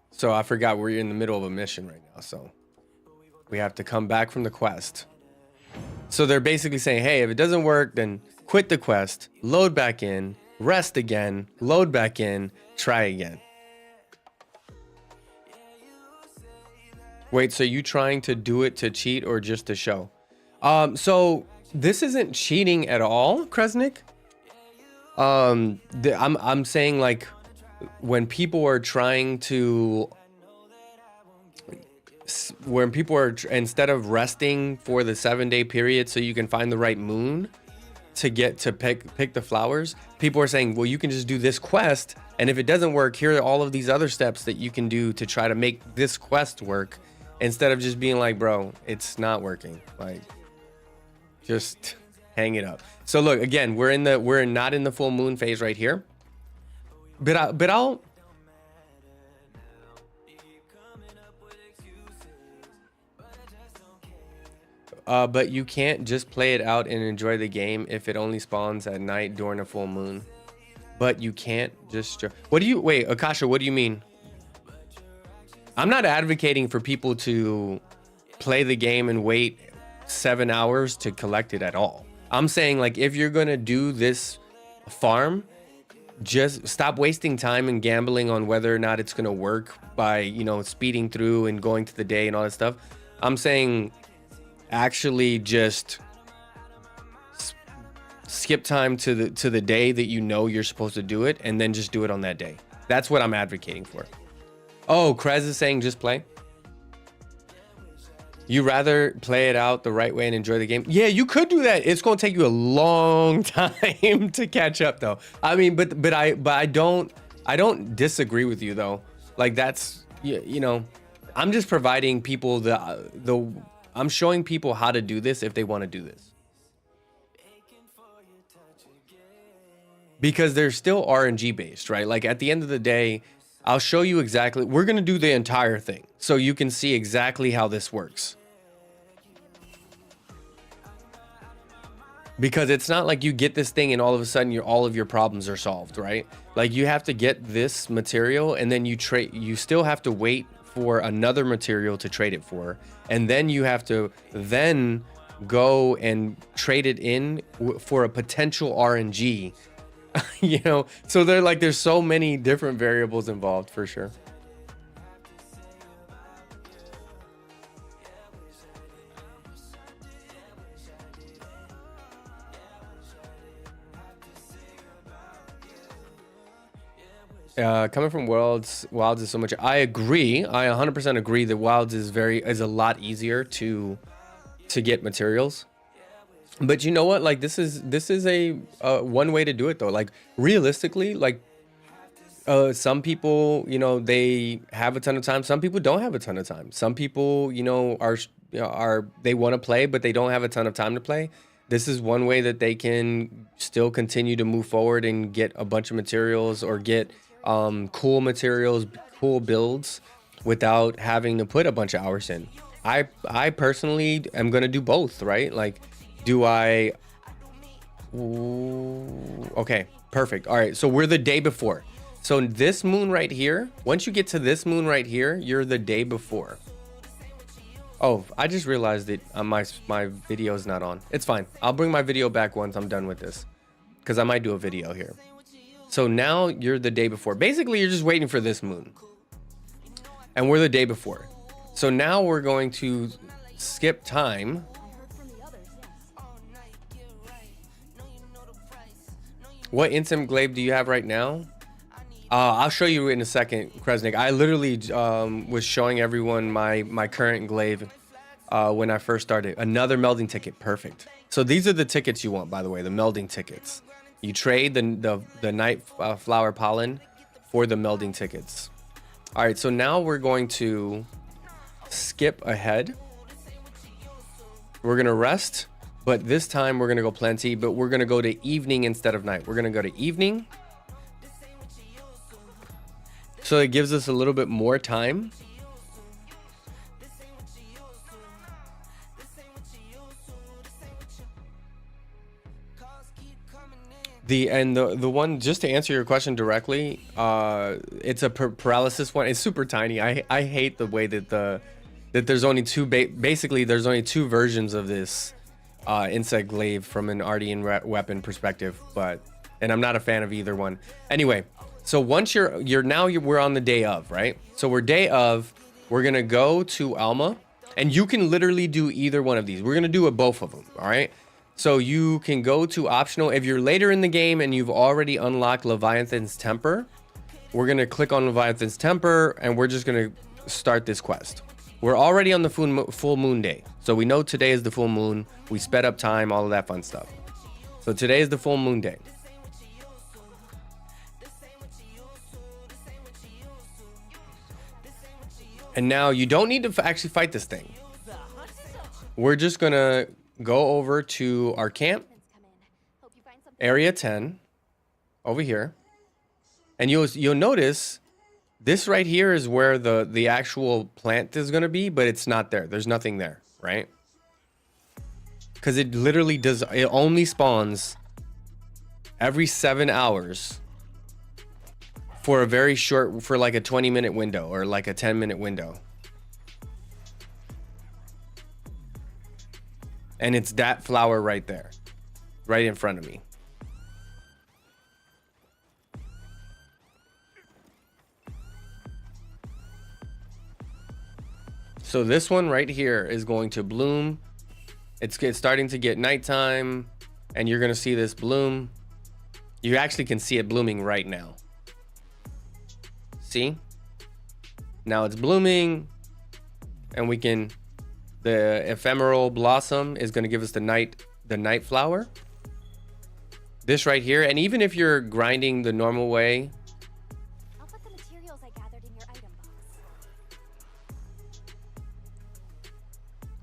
So I forgot we're in the middle of a mission right now. So we have to come back from the quest. So they're basically saying, hey, if it doesn't work, then quit the quest, load back in, rest again, load back in, try again. Wait, so you trying to do it to cheat or just to show? So this isn't cheating at all, Kresnik. I'm saying, like, when people are trying to, instead of resting for the 7-day period so you can find the right moon to get to pick the flowers, people are saying, well, you can just do this quest, and if it doesn't work, here are all of these other steps that you can do to try to make this quest work, instead of just being like, bro, it's not working. Like, just hang it up. So look, again, we're not in the full moon phase right here. But you can't just play it out and enjoy the game if it only spawns at night during a full moon. But you can't just, wait, Akasha, what do you mean? I'm not advocating for people to play the game and wait 7 hours to collect it at all. I'm saying, like, if you're gonna do this farm, just stop wasting time and gambling on whether or not it's gonna work by, speeding through and going to the day and all that stuff. I'm saying actually just skip time to the day that you're supposed to do it, and then just do it on that day. That's what I'm advocating for. Oh, Krez is saying just play. You rather play it out the right way and enjoy the game? Yeah, you could do that. It's going to take you a long time to catch up, though. I mean, but I don't disagree with you, though. Like, that's, I'm just providing people I'm showing people how to do this if they want to do this. Because they're still RNG based, right? Like, at the end of the day, I'll show you exactly. We're going to do the entire thing so you can see exactly how this works. Because it's not like you get this thing and all of a sudden all of your problems are solved, right? Like, you have to get this material, and then you still have to wait for another material to trade it for. And then you have to go and trade it in for a potential RNG You know, so they're like, there's so many different variables involved for sure. Coming from Wilds is so much. I agree. I 100% agree that Wilds is a lot easier to get materials. But you know what? Like this is a one way to do it though. Like realistically, like some people, you know, they have a ton of time. Some people don't have a ton of time. Some people, you know, are they want to play, but they don't have a ton of time to play. This is one way that they can still continue to move forward and get a bunch of materials or get cool materials, cool builds without having to put a bunch of hours in. I personally am gonna do both, right? Like, do I? Ooh, okay, perfect. All right, so we're the day before. So this moon right here, once you get to this moon right here, you're the day before. Oh, I just realized that my video is not on. It's fine. I'll bring my video back once I'm done with this, because I might do a video here. So now you're the day before. Basically, you're just waiting for this moon. And we're the day before. So now we're going to skip time. What instant glaive do you have right now? I'll show you in a second, Kresnik. I literally was showing everyone my current glaive when I first started. Another melding ticket. Perfect. So these are the tickets you want, by the way, the melding tickets. You trade the night flower pollen for the melding tickets. All right, so now we're going to skip ahead. We're gonna rest, but this time we're gonna go plenty, but we're gonna go to evening instead of night. We're gonna go to evening. So it gives us a little bit more time. The one, just to answer your question directly, it's a paralysis one. It's super tiny. I hate the way that there's only two basically there's only two versions of this insect glaive from an Ardean weapon perspective, and I'm not a fan of either one. Anyway, so once we're on the day of, right? So we're day of, we're gonna go to Alma, and you can literally do either one of these. We're gonna do both of them, all right? So you can go to optional. If you're later in the game and you've already unlocked Leviathan's Temper, we're going to click on Leviathan's Temper and we're just going to start this quest. We're already on the full moon day. So we know today is the full moon. We sped up time, all of that fun stuff. So today is the full moon day. And now you don't need to actually fight this thing. We're just going to go over to our camp, area 10, over here, and you'll notice this right here is where the actual plant is gonna be, but it's not there. There's nothing there, right? Because it literally it only spawns every 7 hours for a very short, for like a 20-minute window or like a 10-minute window. And it's that flower right there, right in front of me. So this one right here is going to bloom. It's starting to get nighttime, and you're gonna see this bloom. You actually can see it blooming right now. See? Now it's blooming, and we can. The ephemeral blossom is going to give us the night flower. This right here, and even if you're grinding the normal way, I'll put the materials I gathered in your item box.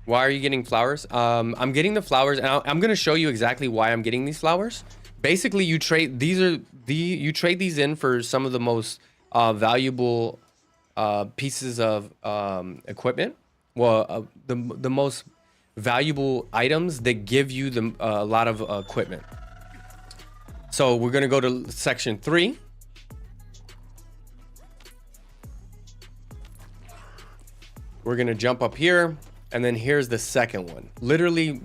why are you getting flowers? I'm getting the flowers, and I'm going to show you exactly why I'm getting these flowers. Basically, you trade you trade these in for some of the most valuable pieces of equipment. Well, the most valuable items that give you a lot of equipment. So we're gonna go to section 3. We're gonna jump up here, and then here's the second one. Literally,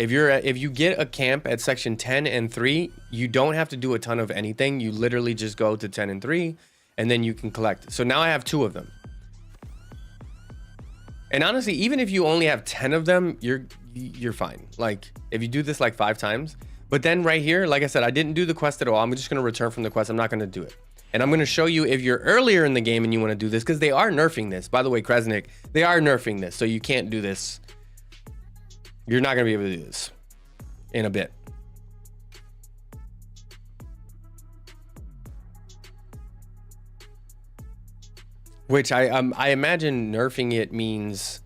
If you get a camp at section 10 and 3, you don't have to do a ton of anything. You literally just go to 10 and 3, and then you can collect. So now I have 2 of them. And honestly, even if you only have 10 of them, you're fine. Like if you do this like 5 times, but then right here, like I said, I didn't do the quest at all. I'm just going to return from the quest. I'm not going to do it. And I'm going to show you if you're earlier in the game and you want to do this, because they are nerfing this. By the way, Kresnik, they are nerfing this. So you can't do this. You're not going to be able to do this in a bit. Which I imagine nerfing it means,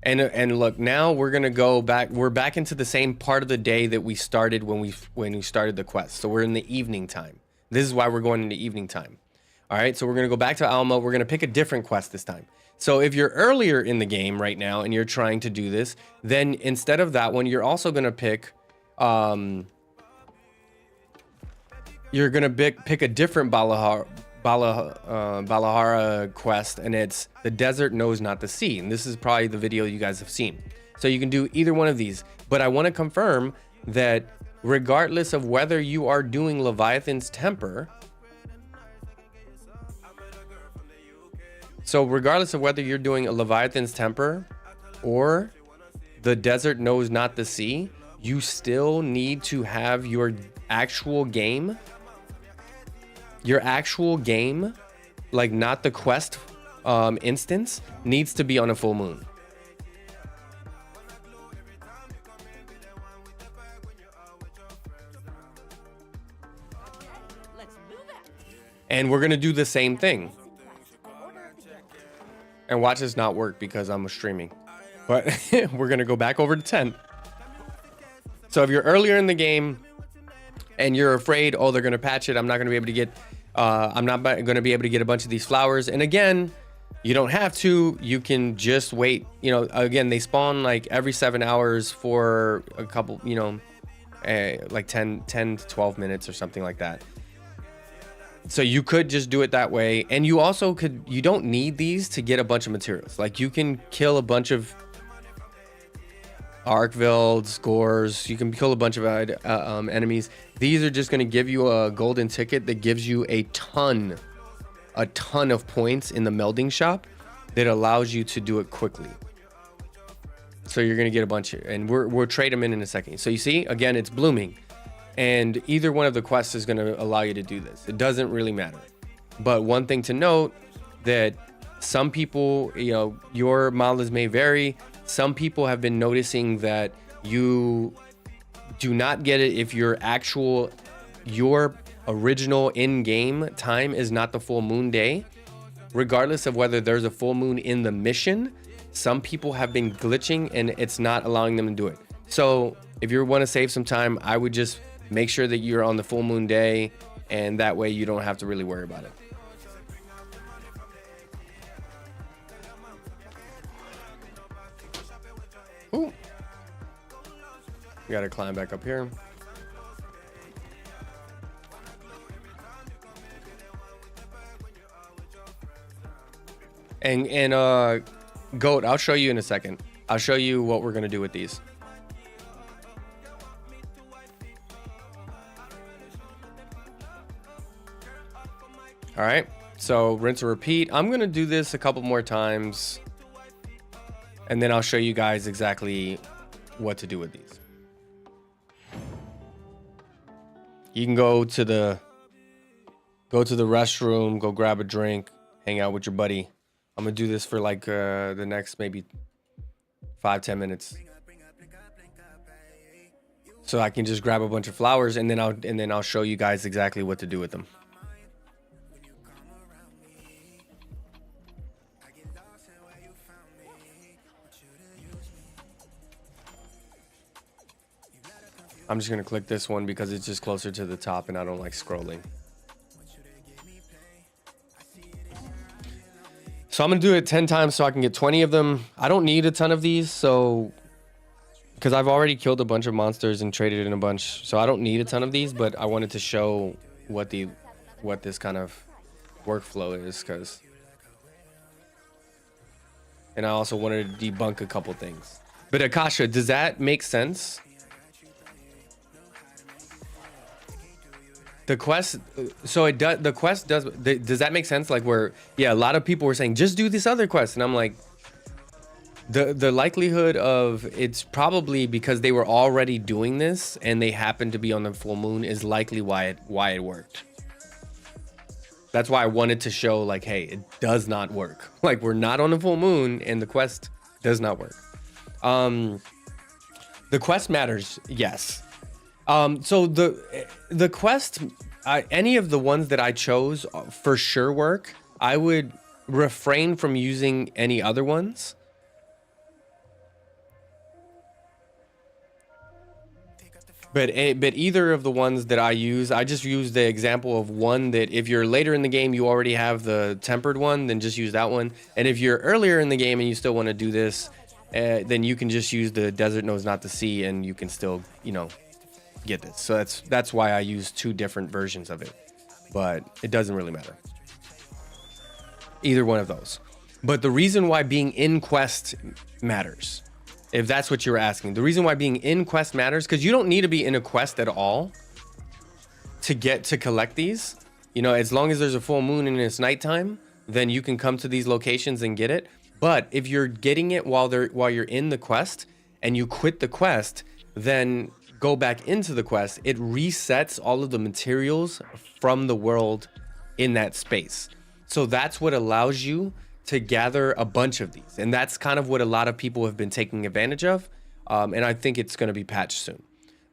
and look, now we're gonna go back. We're back into the same part of the day that we started when we started the quest. So we're in the evening time. This is why we're going into evening time. All right, so we're gonna go back to Alma. We're gonna pick a different quest this time. So if you're earlier in the game right now and you're trying to do this, then instead of that one, you're also gonna pick, you're gonna pick a different Balahara quest, and it's the desert knows not the sea. And this is probably the video you guys have seen. So you can do either one of these, but I want to confirm that regardless of whether you are doing Leviathan's Temper, so regardless of whether you're doing a Leviathan's Temper or the desert knows not the sea, you still need to have your actual game, like not the quest instance, needs to be on a full moon. And we're gonna do the same thing. And watch this not work because I'm streaming. But we're gonna go back over to 10. So if you're earlier in the game and you're afraid, oh, they're gonna patch it, I'm not gonna be able to get a bunch of these flowers. And again, you don't have to. You can just wait. You know, again, they spawn like every 7 hours for a couple, you know, like 10 to 12 minutes or something like that. So you could just do it that way. And you also you don't need these to get a bunch of materials. Like you can kill a bunch of Arkvelds, Gores. You can kill a bunch of enemies. These are just going to give you a golden ticket that gives you a ton of points in the melding shop that allows you to do it quickly. So you're going to get a bunch here, and we'll trade them in a second. So you see, again, it's blooming, and either one of the quests is going to allow you to do this. It doesn't really matter. But one thing to note, that some people, you know, your mileage may vary. Some people have been noticing that you do not get it if your original in-game time is not the full moon day. Regardless of whether there's a full moon in the mission, some people have been glitching and it's not allowing them to do it. So if you want to save some time, I would just make sure that you're on the full moon day, and that way you don't have to really worry about it. Ooh. We gotta climb back up here. And Goat, I'll show you in a second. I'll show you what we're gonna do with these. All right, so rinse and repeat. I'm gonna do this a couple more times, and then I'll show you guys exactly what to do with these. You can go to the restroom, go grab a drink, hang out with your buddy. I'm gonna do this for like the next maybe 5-10 minutes, so I can just grab a bunch of flowers, and then I'll show you guys exactly what to do with them. I'm just gonna click this one because it's just closer to the top and I don't like scrolling. So I'm gonna do it 10 times so I can get 20 of them. I don't need a ton of these, so because I've already killed a bunch of monsters and traded in a bunch, so I don't need a ton of these, but I wanted to show what this kind of workflow is, and I also wanted to debunk a couple things. But Akasha, does that make sense? The quest, so it does. The quest does. Does that make sense? Like where, yeah, a lot of people were saying just do this other quest, and I'm like, the likelihood of it's probably because they were already doing this and they happened to be on the full moon is likely why it worked. That's why I wanted to show like, hey, it does not work. Like we're not on the full moon and the quest does not work. The quest matters, yes. So the quest, any of the ones that I chose for sure work. I would refrain from using any other ones. But either of the ones that I use, I just use the example of one that if you're later in the game, you already have the tempered one, then just use that one. And if you're earlier in the game and you still want to do this, then you can just use the desert knows not the sea and you can still, you know, get this. So that's why I use two different versions of it, but it doesn't really matter. Either one of those. But the reason why being in quest matters, if that's what you're asking, the reason why being in quest matters, because you don't need to be in a quest at all to collect these. You know, as long as there's a full moon and it's nighttime, then you can come to these locations and get it. But if you're getting it while you're in the quest and you quit the quest, then go back into the quest, it resets all of the materials from the world in that space. So that's what allows you to gather a bunch of these, and that's kind of what a lot of people have been taking advantage of, and I think it's going to be patched soon.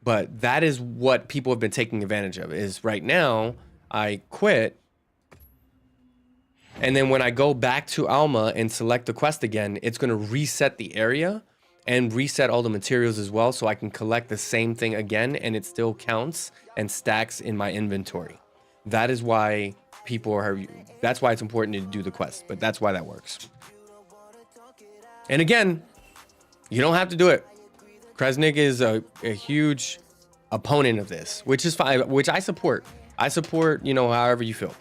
But that is what people have been taking advantage of, is right now I quit, and then when I go back to Alma and select the quest again, it's going to reset the area and reset all the materials as well, so I can collect the same thing again and it still counts and stacks in my inventory. That is why that's why it's important to do the quest, but that's why that works. And again, you don't have to do it. Kresnik is a huge opponent of this, which is fine, which I support. I support, you know, however you feel.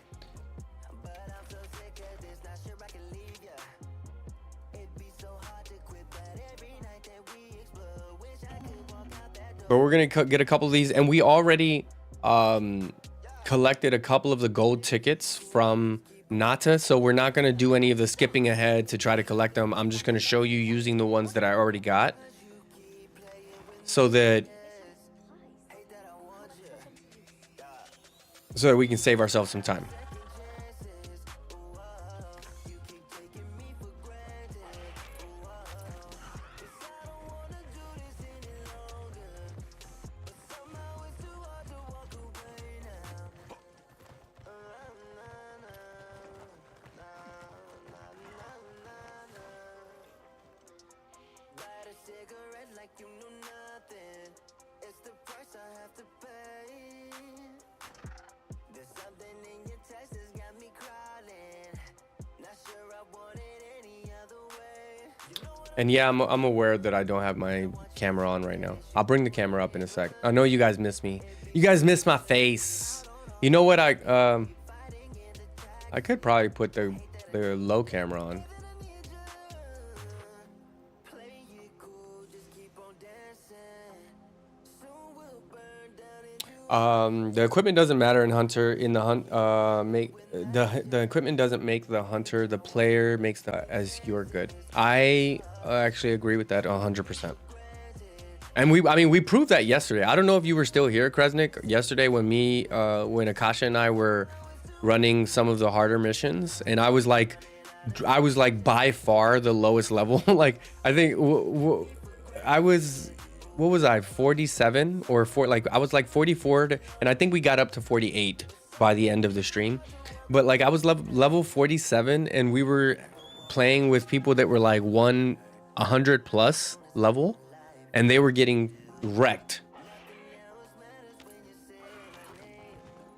But we're gonna get a couple of these, and we already collected a couple of the gold tickets from Nata, so we're not going to do any of the skipping ahead to try to collect them. I'm just going to show you using the ones that I already got so that we can save ourselves some time. And yeah, I'm aware that I don't have my camera on right now. I'll bring the camera up in a sec. I know you guys miss me. You guys miss my face. You know what? I could probably put the low camera on. The equipment doesn't matter in Hunter. In the hunt, the equipment doesn't make the hunter. The player makes the as you're good. I actually agree with that 100%. And we proved that yesterday. I don't know if you were still here, Kresnik, yesterday when when Akasha and I were running some of the harder missions, and I was like by far the lowest level. Like I think I was. What was I, 47 or 4? Like I was like 44 and I think we got up to 48 by the end of the stream. But like I was level 47 and we were playing with people that were like 100 plus level and they were getting wrecked.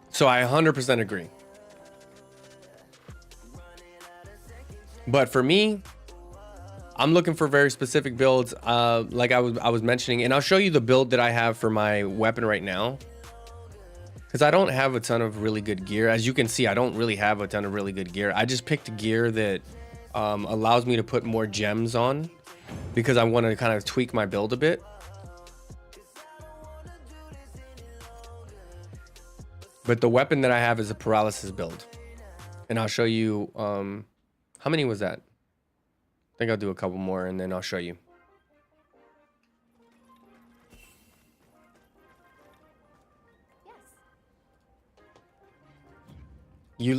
So I 100% agree. But for me, I'm looking for very specific builds, like I was mentioning, and I'll show you the build that I have for my weapon right now, because I don't have a ton of really good gear. As you can see, I don't really have a ton of really good gear. I just picked gear that allows me to put more gems on, because I want to kind of tweak my build a bit. But the weapon that I have is a paralysis build. And I'll show you, how many was that? I think I'll do a couple more and then I'll show you.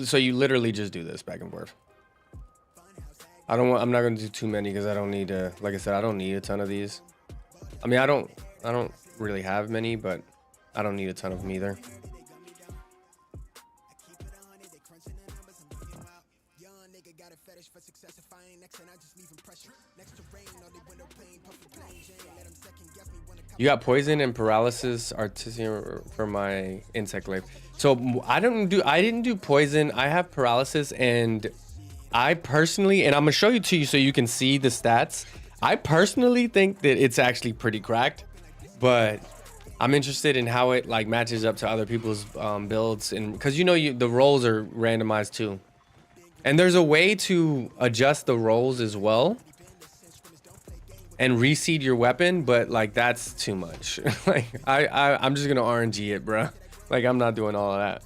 So you literally just do this back and forth. I'm not going to do too many because I don't need to, like I said, I don't need a ton of these. I mean, I don't really have many, but I don't need a ton of them either. You got poison and paralysis artisan for my insect life. So I didn't do poison. I have paralysis, and I personally, and I'm gonna show you to you so you can see the stats. I personally think that it's actually pretty cracked, but I'm interested in how it like matches up to other people's builds, and because the rolls are randomized too, and there's a way to adjust the rolls as well and reseed your weapon, but like that's too much. Like I'm just gonna RNG it, bro. Like I'm not doing all of that.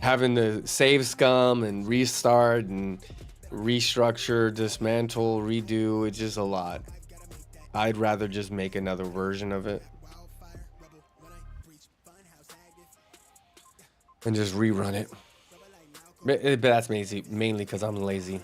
Having to save scum and restart and restructure, dismantle, redo, it's just a lot. I'd rather just make another version of it and just rerun it. But that's mainly because I'm lazy.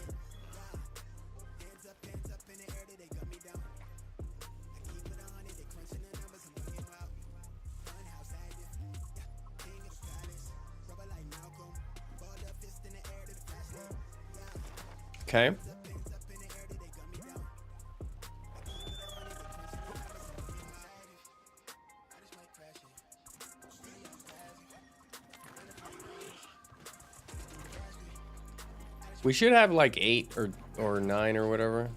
Okay. We should have like 8 or 9 or whatever.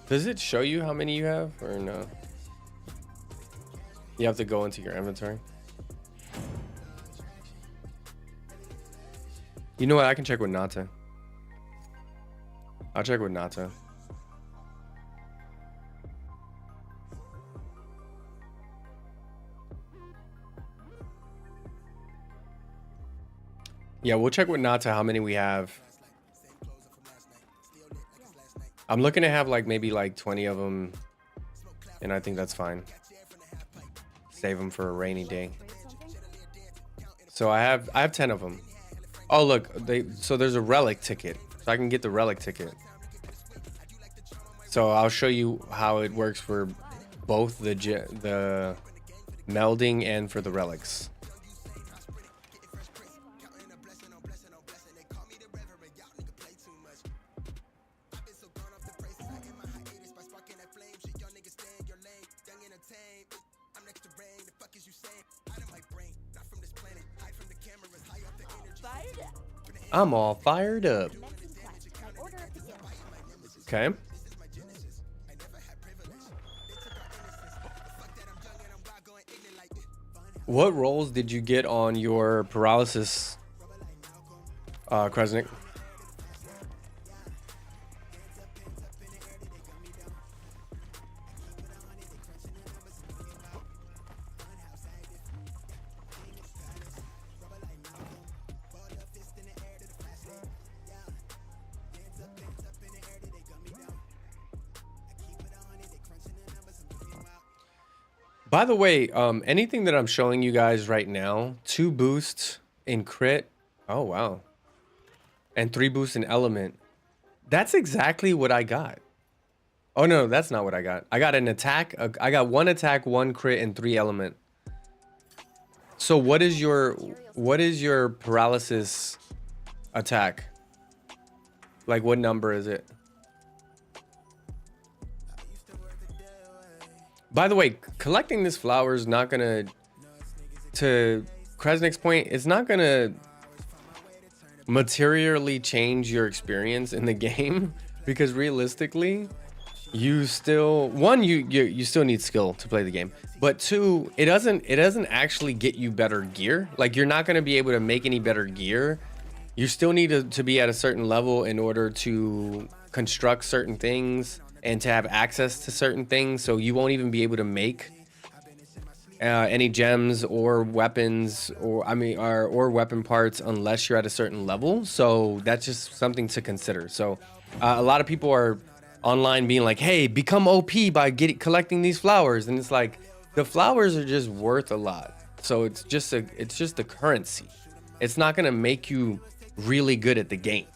Does it show you how many you have or no? You have to go into your inventory. You know what? I can check with Nata. I'll check with Nata. Yeah, we'll check with Nata how many we have. I'm looking to have like maybe like 20 of them, and I think that's fine. Save them for a rainy day. So I have 10 of them. Oh look, so there's a relic ticket, so I can get the relic ticket. So I'll show you how it works for both the melding and for the relics. I'm all fired up. Okay. What rolls did you get on your paralysis, Kresnik? By the way, anything that I'm showing you guys right now, 2 boosts in crit. Oh, wow. And 3 boosts in element. That's exactly what I got. Oh, no, that's not what I got. I got an attack. I got 1 attack, 1 crit, and 3 element. So what is your paralysis attack? Like, what number is it? By the way, collecting this flower is not gonna, to Kresnik's point, it's not gonna materially change your experience in the game, because realistically, you still, one, you still need skill to play the game, but 2, it doesn't actually get you better gear. Like, you're not gonna be able to make any better gear You still need to be at a certain level in order to construct certain things and to have access to certain things. So you won't even be able to make any gems or weapons or weapon parts unless you're at a certain level. So that's just something to consider. So a lot of people are online being like, hey, become OP by collecting these flowers. And it's like, the flowers are just worth a lot. So it's just a currency. It's not going to make you really good at the game.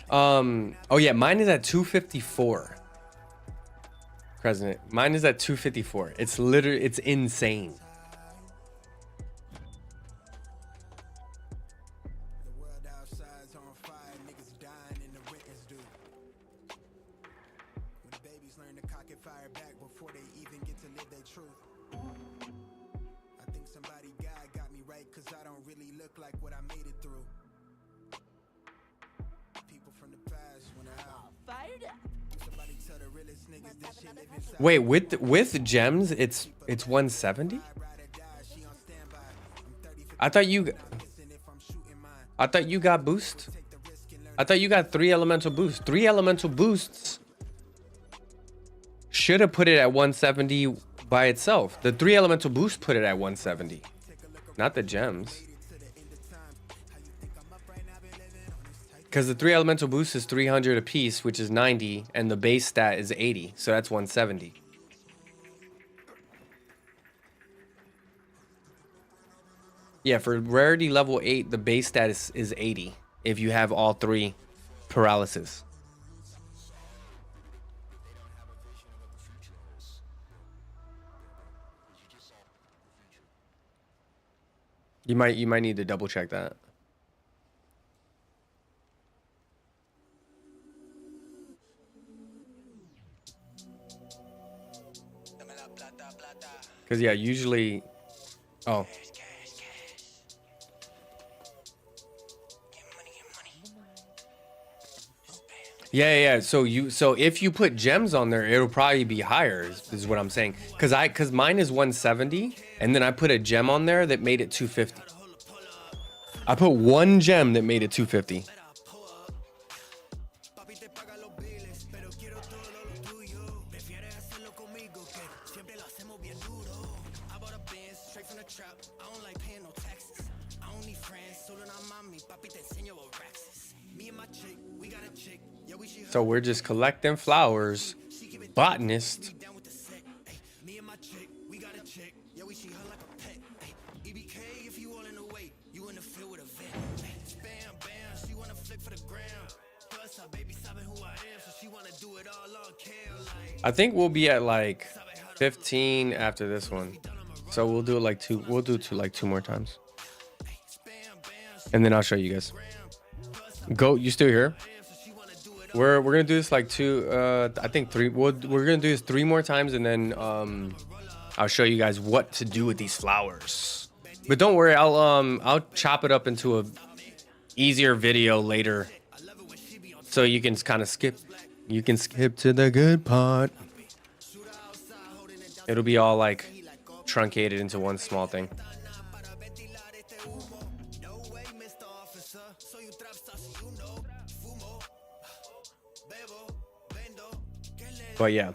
Oh yeah, mine is at 254. President, mine is at 254. It's literally, it's insane. Wait, with gems, it's 170? I thought you got boost. I thought you got 3 elemental boosts. 3 elemental boosts should have put it at 170 by itself. The 3 elemental boost put it at 170, not the gems. Because the 3 elemental boost is 300 a piece, which is 90, and the base stat is 80, so that's 170. Yeah, for rarity level 8, the base stat is 80 if you have all 3 paralysis. You might need to double check that. Because, yeah, usually... Oh. Yeah. So if you put gems on there, it'll probably be higher, is what I'm saying. Because mine is 170, and then I put a gem on there that made it 250. I put 1 gem that made it 250. So we're just collecting flowers. Botanist. I think we'll be at like 15 after this one. So we'll do it like 2. We'll do it to like 2 more times. And then I'll show you guys. Go, you still here? We're gonna do this like 2, I think 3. We're gonna do this 3 more times, and then I'll show you guys what to do with these flowers. But don't worry, I'll chop it up into a easier video later, so you can kind of skip. You can skip to the good part. It'll be all like truncated into one small thing. But yeah.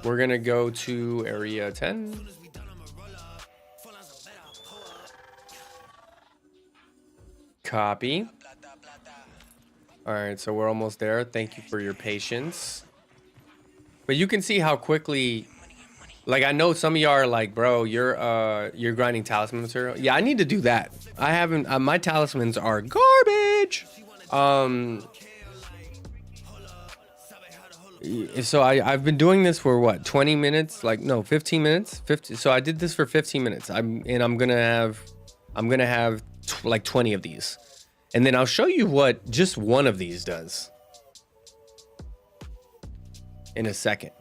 We're gonna go to area 10. Copy. All right, so we're almost there. Thank you for your patience. But you can see how quickly, like, I know some of y'all are like, bro, you're grinding talisman material. Yeah, I need to do that. I haven't. My talismans are garbage. So I've been doing this for what, 20 minutes? Like, no, 15 minutes. 50. So I did this for 15 minutes. I'm gonna have like 20 of these, and then I'll show you what just one of these does in a second.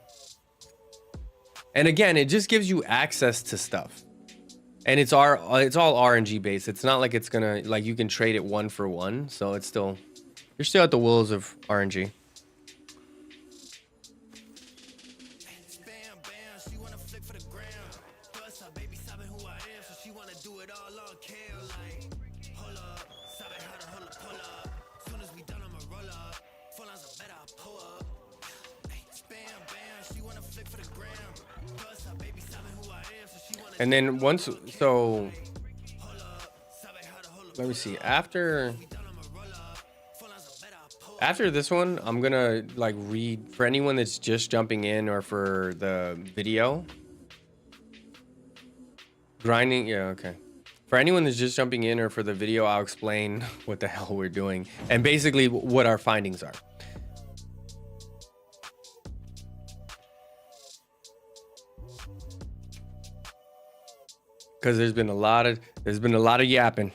And again, it just gives you access to stuff. And it's all RNG based. It's not like it's gonna, like, you can trade it 1 for 1. So it's still, you're still at the wills of RNG. And then once, so let me see. After this one, I'm gonna like read for anyone that's just jumping in or for the video. Grinding, yeah, okay. For anyone that's just jumping in or for the video, I'll explain what the hell we're doing and basically what our findings are. Because there's been a lot of yapping.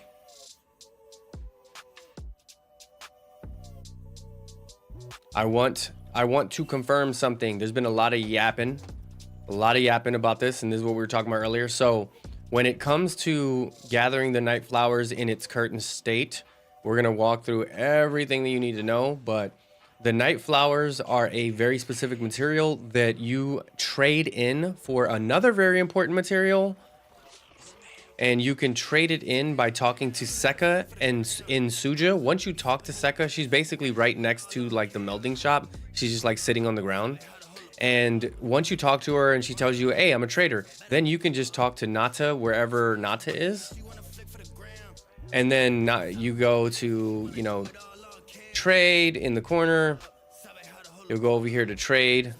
I want to confirm something. There's been a lot of yapping about this, and this is what we were talking about earlier. So when it comes to gathering the night flowers in its current state, we're gonna walk through everything that you need to know. But the night flowers are a very specific material that you trade in for another very important material. And you can trade it in by talking to Sekka and in Suja. Once you talk to Sekka, she's basically right next to like the melding shop. She's just like sitting on the ground. And once you talk to her and she tells you, hey, I'm a trader, then you can just talk to Nata wherever Nata is. And then you go to, you know, trade in the corner. You'll go over here to trade.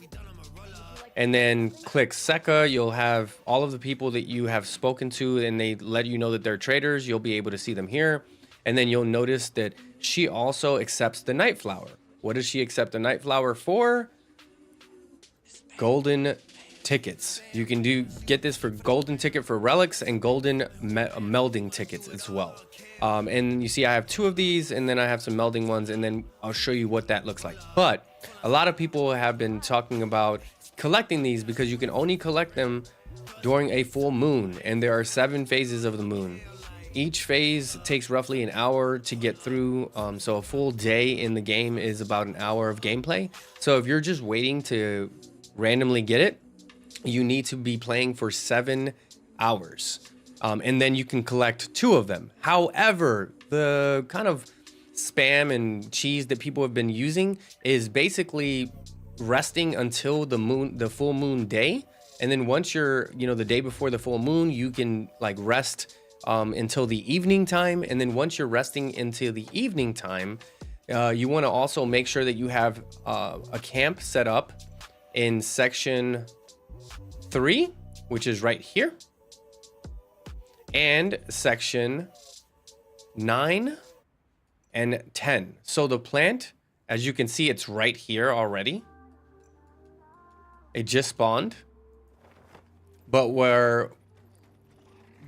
And then click Sekka. You'll have all of the people that you have spoken to and they let you know that they're traders. You'll be able to see them here. And then you'll notice that she also accepts the night flower. What does she accept the night flower for? Golden tickets. You can get this for golden ticket for relics and golden melding tickets as well. And you see I have 2 of these and then I have some melding ones and then I'll show you what that looks like. But a lot of people have been talking about collecting these because you can only collect them during a full moon, and there are 7 phases of the moon. Each phase takes roughly an hour to get through, so a full day in the game is about an hour of gameplay. So if you're just waiting to randomly get it, you need to be playing for 7 hours, and then you can collect 2 of them. However, the kind of spam and cheese that people have been using is basically resting until the full moon day, and then once you're, you know, the day before the full moon, you can like rest until the evening time. And then once you're resting until the evening time, you want to also make sure that you have a camp set up in section 3, which is right here, and section 9 and 10. So the plant, as you can see, it's right here already. It just spawned, but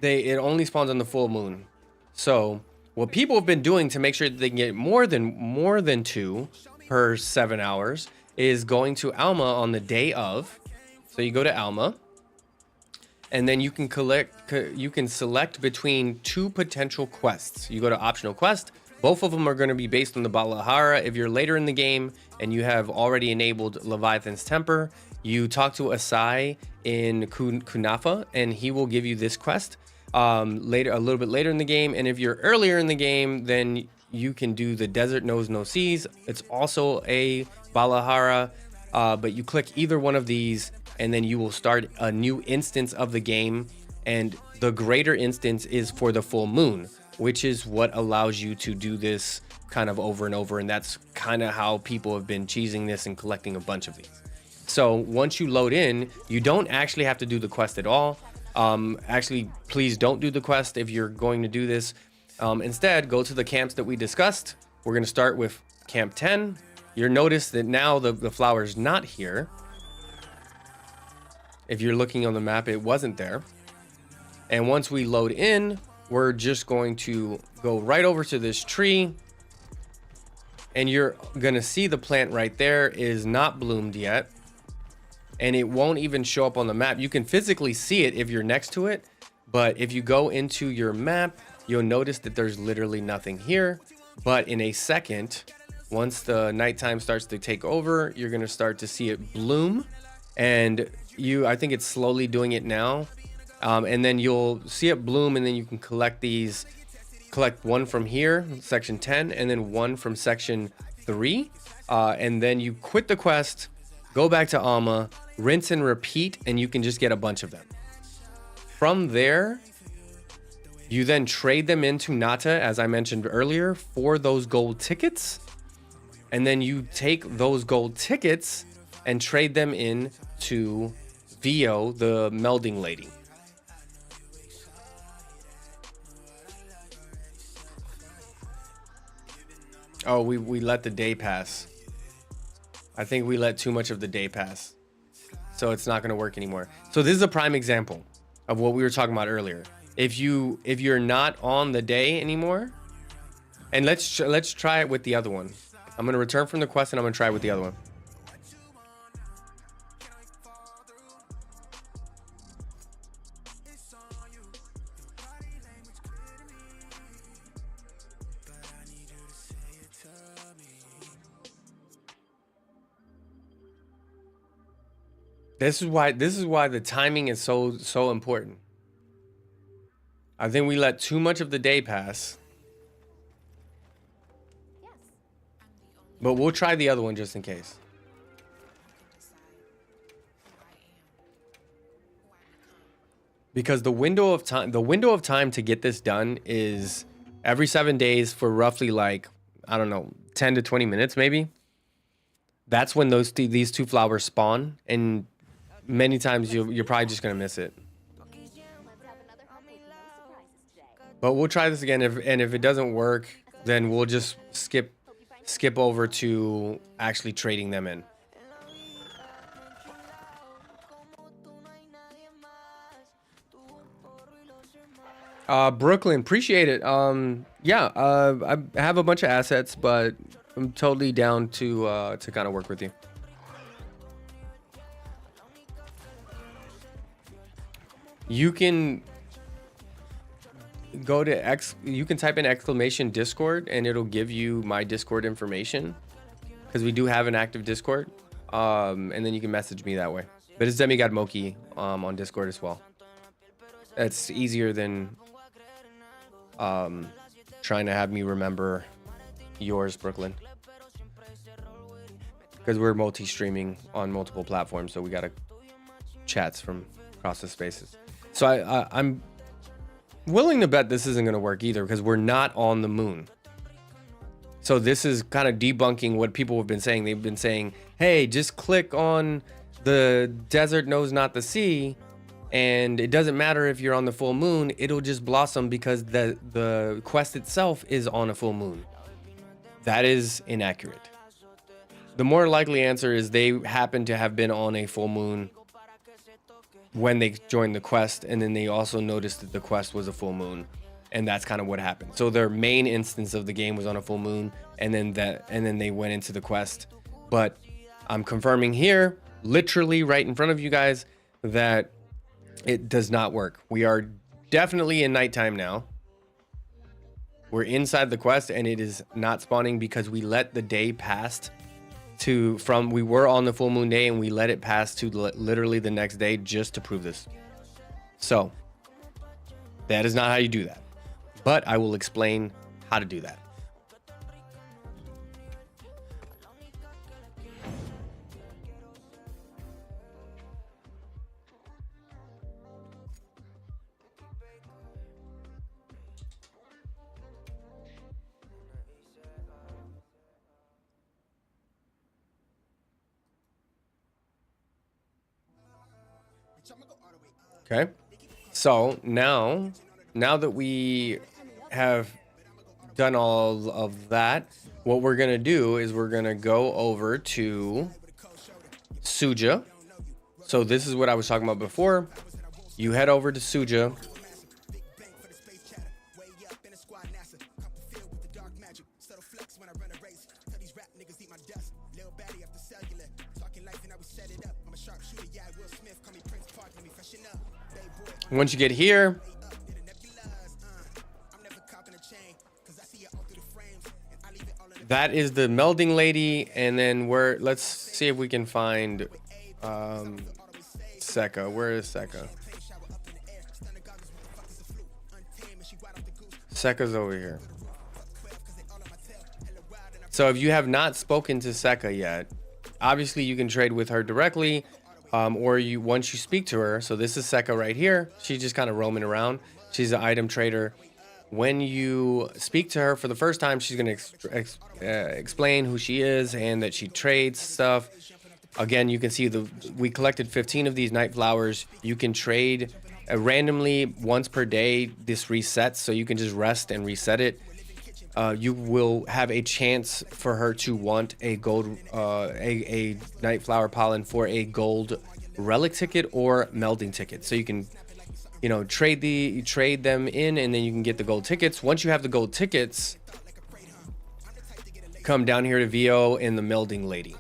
it only spawns on the full moon. So what people have been doing to make sure that they can get more than 2 per 7 hours is going to Alma on the day of. So you go to Alma, and then you can select between 2 potential quests. You go to optional quest. Both of them are going to be based on the Balahara. If you're later in the game and you have already enabled Leviathan's Temper, you talk to Asai in Kunafa, and he will give you this quest a little bit later in the game. And if you're earlier in the game, then you can do the Desert Knows No Seas. It's also a Balahara, but you click either one of these, and then you will start a new instance of the game. And the greater instance is for the full moon, which is what allows you to do this kind of over and over. And that's kind of how people have been cheesing this and collecting a bunch of these. So once you load in, you don't actually have to do the quest at all. Actually, please don't do the quest if you're going to do this. Instead, go to the camps that we discussed. We're going to start with Camp 10. You'll notice that now the flower's not here. If you're looking on the map, it wasn't there. And once we load in, we're just going to go right over to this tree. And you're going to see the plant right there is not bloomed yet. and it won't even show up on the map. You can physically see it if you're next to it, but if you go into your map, you'll notice that there's literally nothing here. But in a second, once the nighttime starts to take over, you're gonna start to see it bloom, and I think it's slowly doing it now. And then you'll see it bloom, and then you can collect one from here, section 10, and then one from section 3. And then you quit the quest, go back to Alma, rinse and repeat, and you can just get a bunch of them. From there, you then trade them into Nata, as I mentioned earlier, for those gold tickets. And then you take those gold tickets and trade them in to Vio, the melding lady. Oh, we let the day pass. I think we let too much of the day pass. So it's not going to work anymore. So this is a prime example of what we were talking about earlier. If you're not on the day anymore, and let's try it with the other one. I'm going to return from the quest and I'm going to try it with the other one. This is why the timing is so important. I think we let too much of the day pass. Yes. But we'll try the other one just in case. Because the window of time to get this done is every 7 days for roughly, like, I don't know, 10 to 20 minutes maybe. That's when these two flowers spawn, and many times you're probably just gonna miss it. Let's have another hunt with no surprises today. But we'll try this again, and if it doesn't work, then we'll just skip over to actually trading them in. Brooklyn, appreciate it. Yeah, I have a bunch of assets, but I'm totally down to kind of work with you. You can go to you can type in exclamation Discord and it'll give you my Discord information, because we do have an active Discord. And then you can message me that way. But it's Demigod Moki on Discord as well. It's easier than trying to have me remember yours, Brooklyn, because we're multi-streaming on multiple platforms, so we got chats from across the spaces. So I'm willing to bet this isn't going to work either, because we're not on the moon. So this is kind of debunking what people have been saying. They've been saying, hey, just click on the desert knows not the sea, and it doesn't matter if you're on the full moon, it'll just blossom because the quest itself is on a full moon. That is inaccurate. The more likely answer is they happen to have been on a full moon when they joined the quest, and then they also noticed that the quest was a full moon, and that's kind of what happened. So their main instance of the game was on a full moon, and then they went into the quest. But I'm confirming here, literally right in front of you guys, that it does not work. We are definitely in nighttime now. We're inside the quest, and it is not spawning because we let the day pass we were on the full moon day, and we let it pass to literally the next day just to prove this. So that is not how you do that, but I will explain how to do that. Okay, so now that we have done all of that, what we're gonna do is we're gonna go over to Suja. So this is what I was talking about before. You head over to Suja. Once you get here, that is the melding lady, and then let's see if we can find Sekka. Where is Sekka? Sekka's over here. So if you have not spoken to Sekka yet, obviously you can trade with her directly, or once you speak to her. So this is Sekka right here. She's just kind of roaming around. She's an item trader. When you speak to her for the first time, she's going to explain who she is and that she trades stuff. Again, you can see we collected 15 of these night flowers. You can trade randomly once per day. This resets, so you can just rest and reset it. You will have a chance for her to want a gold, a night flower pollen for a gold relic ticket or melding ticket. So you can, trade them in, and then you can get the gold tickets. Once you have the gold tickets, come down here to VO and the melding lady.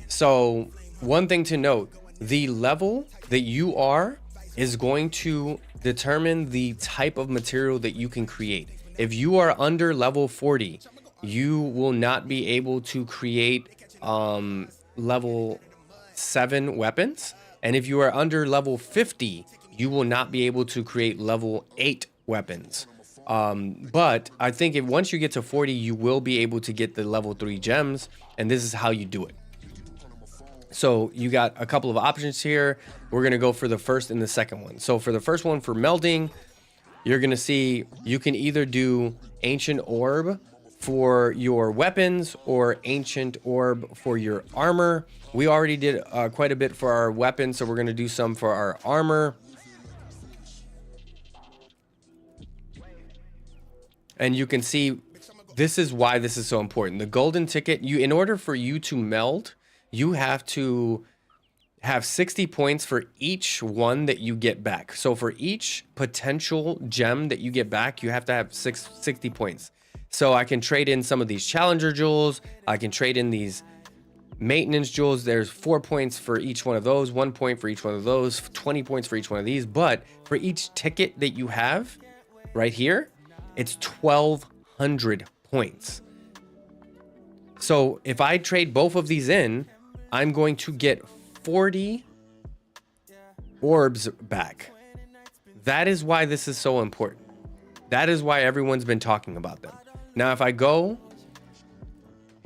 So one thing to note, the level that you are is going to determine the type of material that you can create. If you are under level 40, you will not be able to create level 7 weapons. And if you are under level 50, you will not be able to create level 8 weapons. But I think once you get to 40, you will be able to get the level 3 gems, and this is how you do it. So you got a couple of options here. We're going to go for the first and the second one. So for the first one, for melding, you're going to see you can either do ancient orb for your weapons or ancient orb for your armor. We already did quite a bit for our weapons, so we're going to do some for our armor. And you can see this is why this is so important. The golden ticket, in order for you to meld, you have to have 60 points for each one that you get back. So for each potential gem that you get back, you have to have 60 points. So I can trade in some of these challenger jewels. I can trade in these maintenance jewels. There's 4 points for each one of those, 1 point for each one of those, 20 points for each one of these. But for each ticket that you have right here, it's 1,200 points. So if I trade both of these in, I'm going to get 40 orbs back. That is why this is so important. That is why everyone's been talking about them. Now, if I go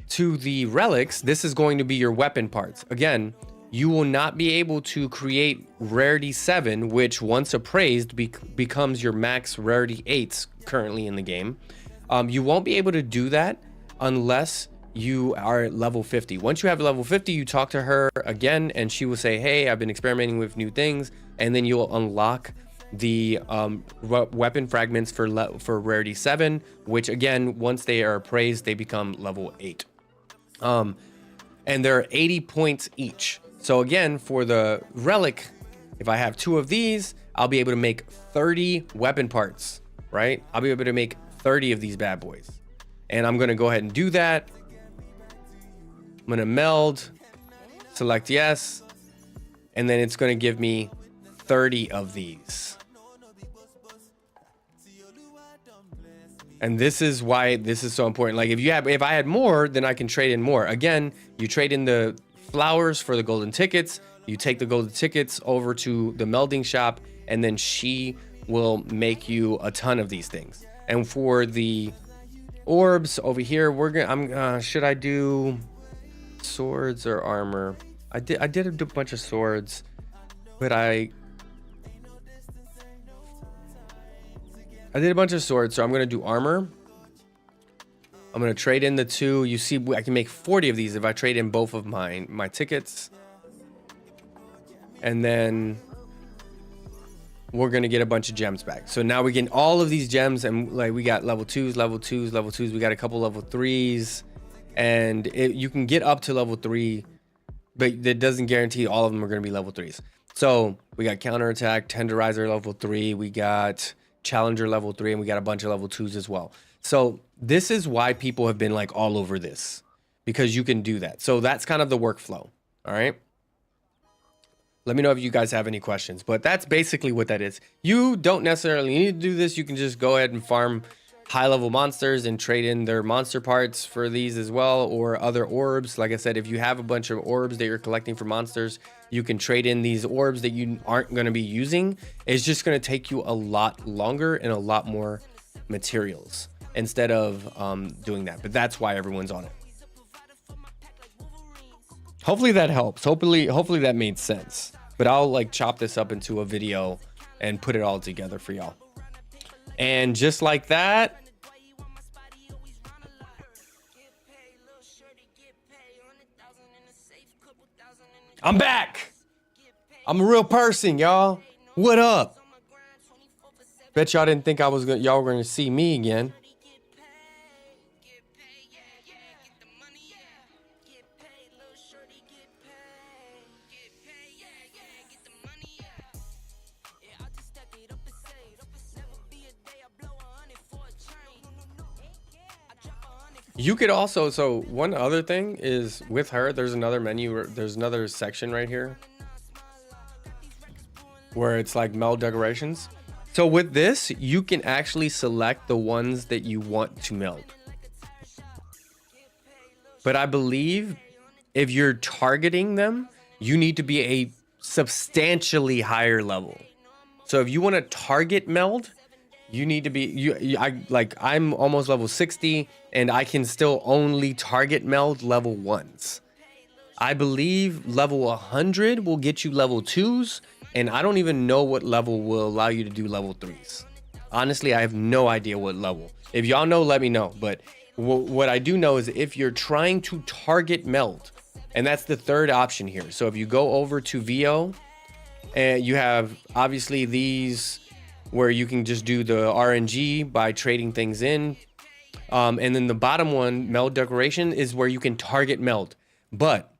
to the relics, this is going to be your weapon parts. Again, you will not be able to create rarity 7, which once appraised becomes your max rarity 8s currently in the game. You won't be able to do that unless you are at level 50. Once you have level 50, you talk to her again, and she will say, hey, I've been experimenting with new things, and then you'll unlock the weapon fragments for rarity 7, which again, once they are appraised, they become level 8. And there are 80 points each. So again, for the relic, if I have 2 of these, I'll be able to make 30 weapon parts, right? I'll be able to make 30 of these bad boys. And I'm going to go ahead and do that. I'm going to meld, select yes, and then it's going to give me 30 of these. And this is why this is so important. Like if I had more, then I can trade in more. Again, you trade in the flowers for the golden tickets. You take the golden tickets over to the melding shop, and then she will make you a ton of these things. And for the orbs over here, should I do swords or armor? I did a bunch of swords, but I did a bunch of swords, so I'm gonna do armor. I'm gonna trade in the 2. You see, I can make 40 of these if I trade in both of my tickets, and then we're gonna get a bunch of gems back. So now we get all of these gems, and like we got level 2s, level 2s, level 2s. We got a couple level 3s. And you can get up to level 3, but that doesn't guarantee all of them are going to be level 3s. So we got counterattack, tenderizer level 3, we got challenger level 3, and we got a bunch of level 2s as well. So this is why people have been like all over this, because you can do that. So that's kind of the workflow. All right. Let me know if you guys have any questions, but that's basically what that is. You don't necessarily need to do this. You can just go ahead and farm high level monsters and trade in their monster parts for these as well, or other orbs. Like I said, if you have a bunch of orbs that you're collecting for monsters, you can trade in these orbs that you aren't going to be using. It's just going to take you a lot longer and a lot more materials instead of doing that. But that's why everyone's on it. Hopefully that helps. Hopefully that made sense. But I'll like chop this up into a video and put it all together for y'all. And just like that, I'm back. I'm a real person, y'all. What up? Bet y'all didn't think y'all were gonna see me again. You could also, so one other thing is with her, there's another menu, there's another section right here where it's like meld decorations. So with this, you can actually select the ones that you want to meld. But I believe if you're targeting them, you need to be a substantially higher level. So if you want to target meld, you need to be, I'm almost level 60 and I can still only target meld level 1s. I believe level 100 will get you level 2s, and I don't even know what level will allow you to do level 3s. Honestly, I have no idea what level. If y'all know, let me know. But what I do know is if you're trying to target meld, and that's the third option here. So if you go over to VO, and you have obviously these where you can just do the RNG by trading things in. And then the bottom one, meld decoration, is where you can target meld. But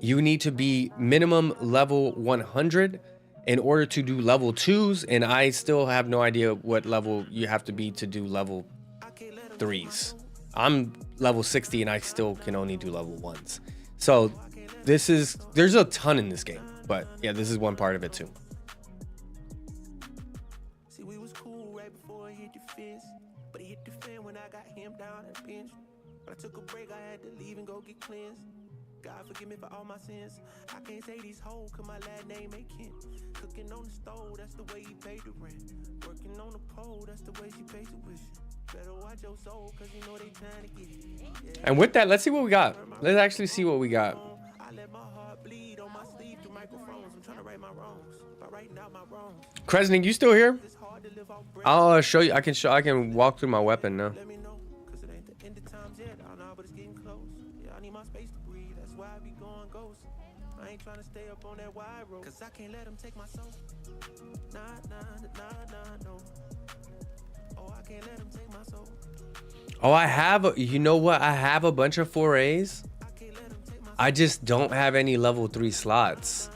you need to be minimum level 100 in order to do level 2s. And I still have no idea what level you have to be to do level 3s. I'm level 60 and I still can only do level 1s. So there's a ton in this game. But yeah, this is one part of it too. Took a break, I had to leave and go get cleansed. God forgive me for all my sins. I can't say these hoes, cause my last name ain't Kent. Cooking on the stove, that's the way he paid the rent. Working on the pole, that's the way she pays tuition. Better watch your soul, cause you know they trying to get it. And with that, let's see what we got. Let's actually see what we got. I let my heart bleed on my sleeve through microphones. I'm trying to right my wrongs. By writing out my wrongs. Kresnik, you still here? I'll show you. I can walk through my weapon now. Let me know, cause it ain't the end of times yet. I don't know, but it's getting close. Yeah, I need my space to breathe. That's why I be going ghost. I ain't trying to stay up on that wide road, cause I can't let them take my soul. Nah, no. Oh, I can't let them take my soul. Oh, I have, you know what? I have a bunch of 4As. I just don't have any level 3 slots.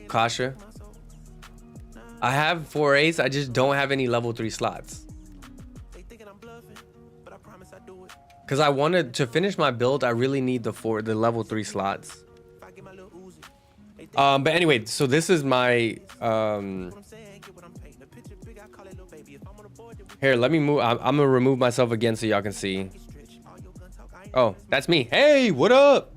Kasha. I have 4As. I just don't have any level 3 slots. Because I wanted to finish my build. I really need the level 3 slots. But anyway, so this is my here, let me move. I'm gonna remove myself again so y'all can see. Oh, that's me. Hey, what up?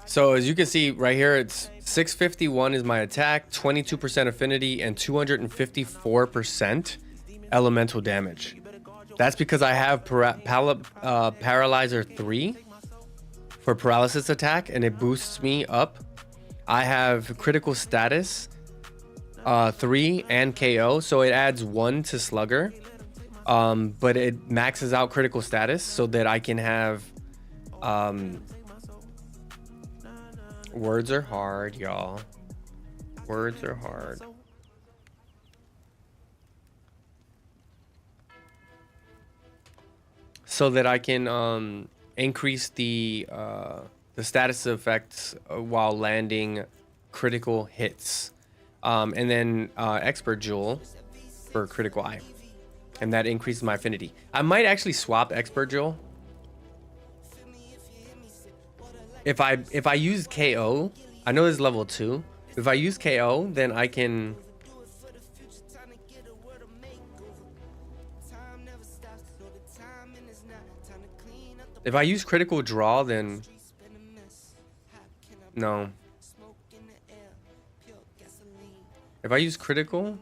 So as you can see right here, it's 651 is my attack, 22% affinity, and 254% elemental damage. That's because I have Paralyzer 3 for paralysis attack, and it boosts me up. I have critical status 3 and KO, so it adds 1 to Slugger, but it maxes out critical status so that I can have words are hard, y'all. Words are hard. So that I can increase the status effects while landing critical hits. And then expert jewel for critical eye, and that increases my affinity. I might actually swap expert jewel. If I use KO, I know it's level 2. If I use KO, then I can. If I use critical draw, then no. If I use critical,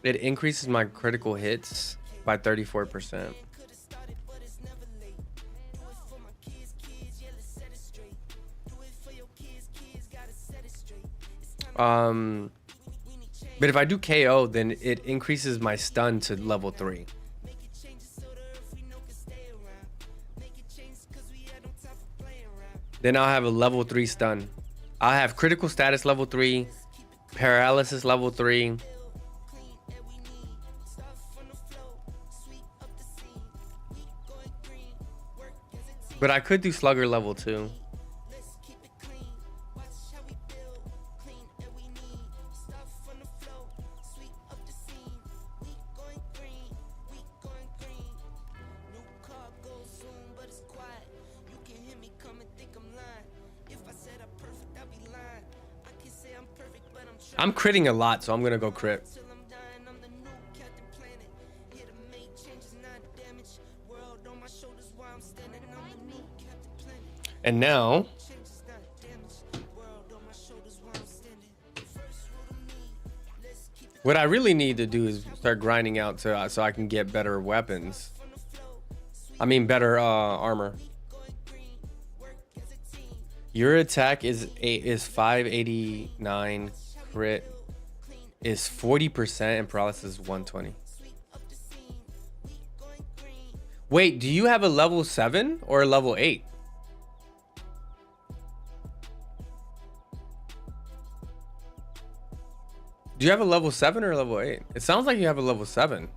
it increases my critical hits by 34%. But if I do KO, then it increases my stun to level 3. Then I'll have a level 3 stun. I'll have critical status level 3, paralysis level 3. But I could do slugger level 2. I'm critting a lot, so I'm gonna go crit. And now, what I really need to do is start grinding out so I can get better weapons. I mean, better armor. Your attack is 589. Crit is 40% and paralysis is 120. Wait, do you have a level 7 or a level 8? Do you have a level 7 or a level 8? It sounds like you have a level 7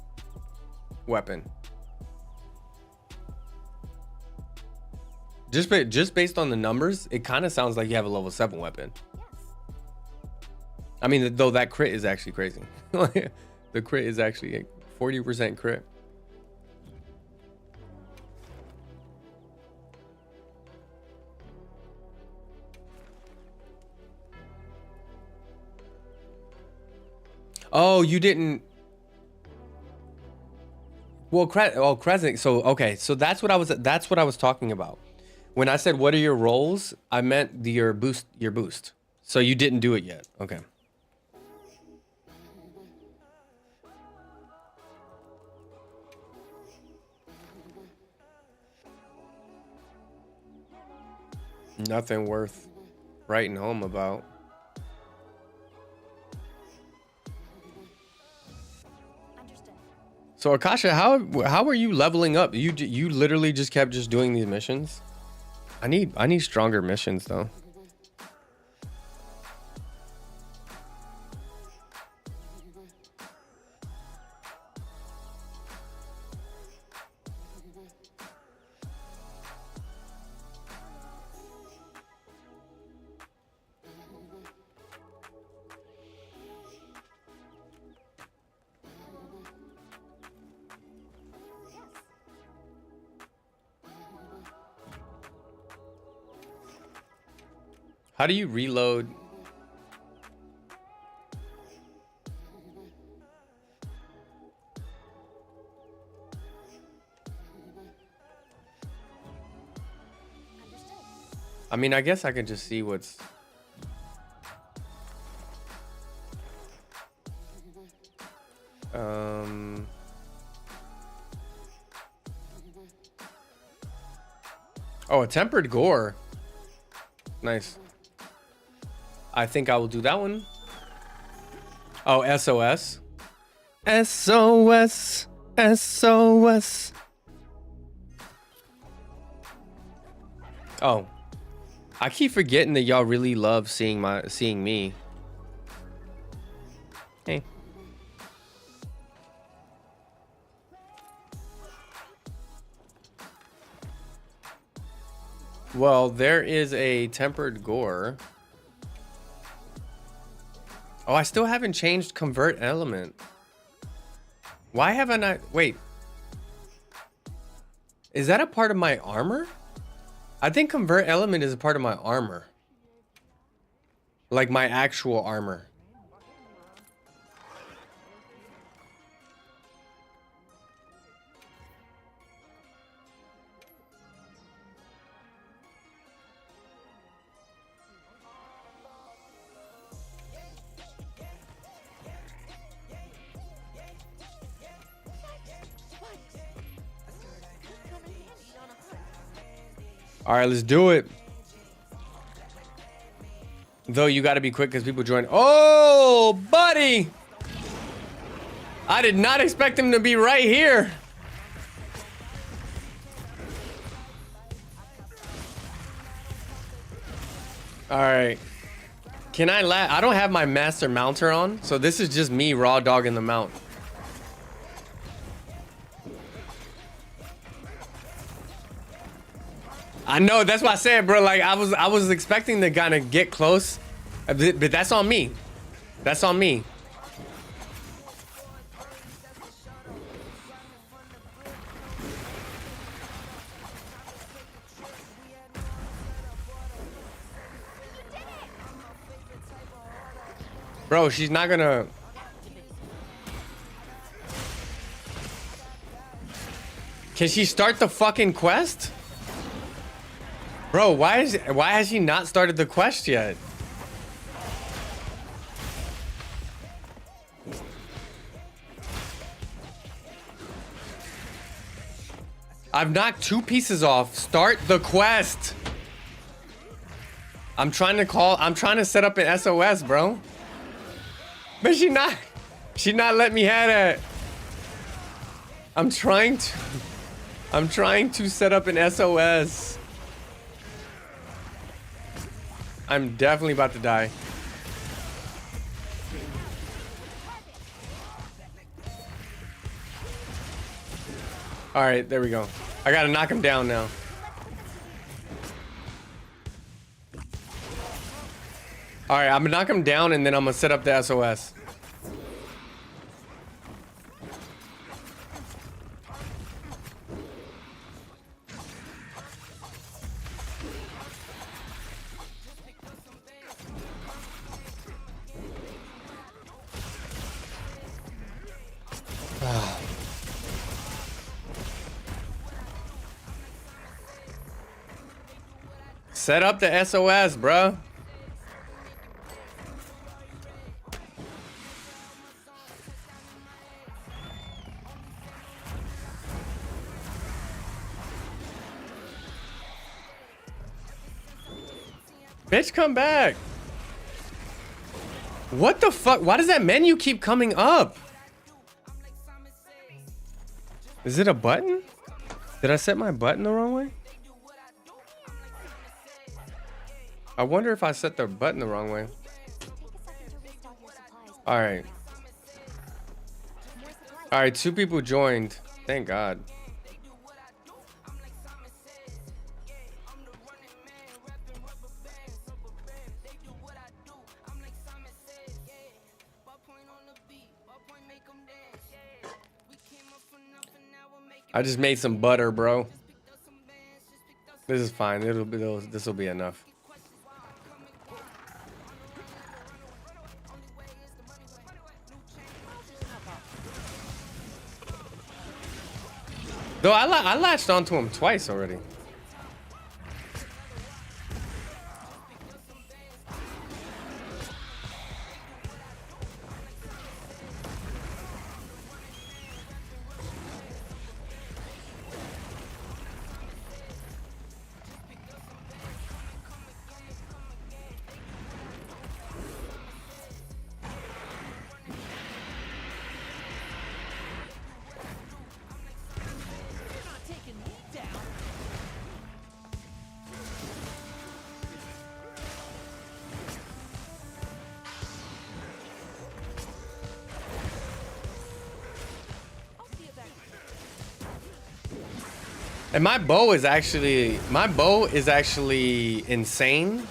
weapon. Just based on the numbers, it kind of sounds like you have a level 7 weapon. I mean, though that crit is actually crazy. The crit is actually 40% crit. Oh, you didn't. Well, Crescent. So okay, so that's what I was talking about. When I said what are your roles, I meant your boost. So you didn't do it yet. Okay. Nothing worth writing home about. Understood. So Akasha, how are you leveling up? You literally just kept doing these missions? I need stronger missions though. How do you reload? Understood. I mean, I guess I can just see what's. Oh, a tempered gore. Nice. I think I will do that one. Oh, SOS. SOS. SOS. Oh. I keep forgetting that y'all really love seeing me. Hey. Well, there is a tempered gore. Oh, I still haven't changed convert element. Why have I not? Wait. Is that a part of my armor? I think convert element is a part of my armor. Like my actual armor. All right, let's do it. Though you got to be quick because people join. Oh, buddy. I did not expect him to be right here. All right. Can I I don't have my master mounter on, so this is just me raw dogging the mount. I know, that's what I said, bro. Like I was expecting to kind of get close, but that's on me. That's on me. Bro, she's not gonna. Can she start the fucking quest? Bro, why has she not started the quest yet? I've knocked 2 pieces off. Start the quest. I'm trying to set up an SOS, bro. But she not letting me have that. I'm trying to set up an SOS. I'm definitely about to die. All right, there we go. I gotta knock him down now. All right, I'm gonna knock him down and then I'm gonna set up the SOS. Set up the SOS, bruh. Bitch, come back. What the fuck? Why does that menu keep coming up? Is it a button? Did I set my button the wrong way? I wonder if I set the button the wrong way. All right. All right, 2 people joined. Thank God. I just made some butter, bro. This is fine. This will be enough. Though I latched onto him twice already. And my bow is actually insane.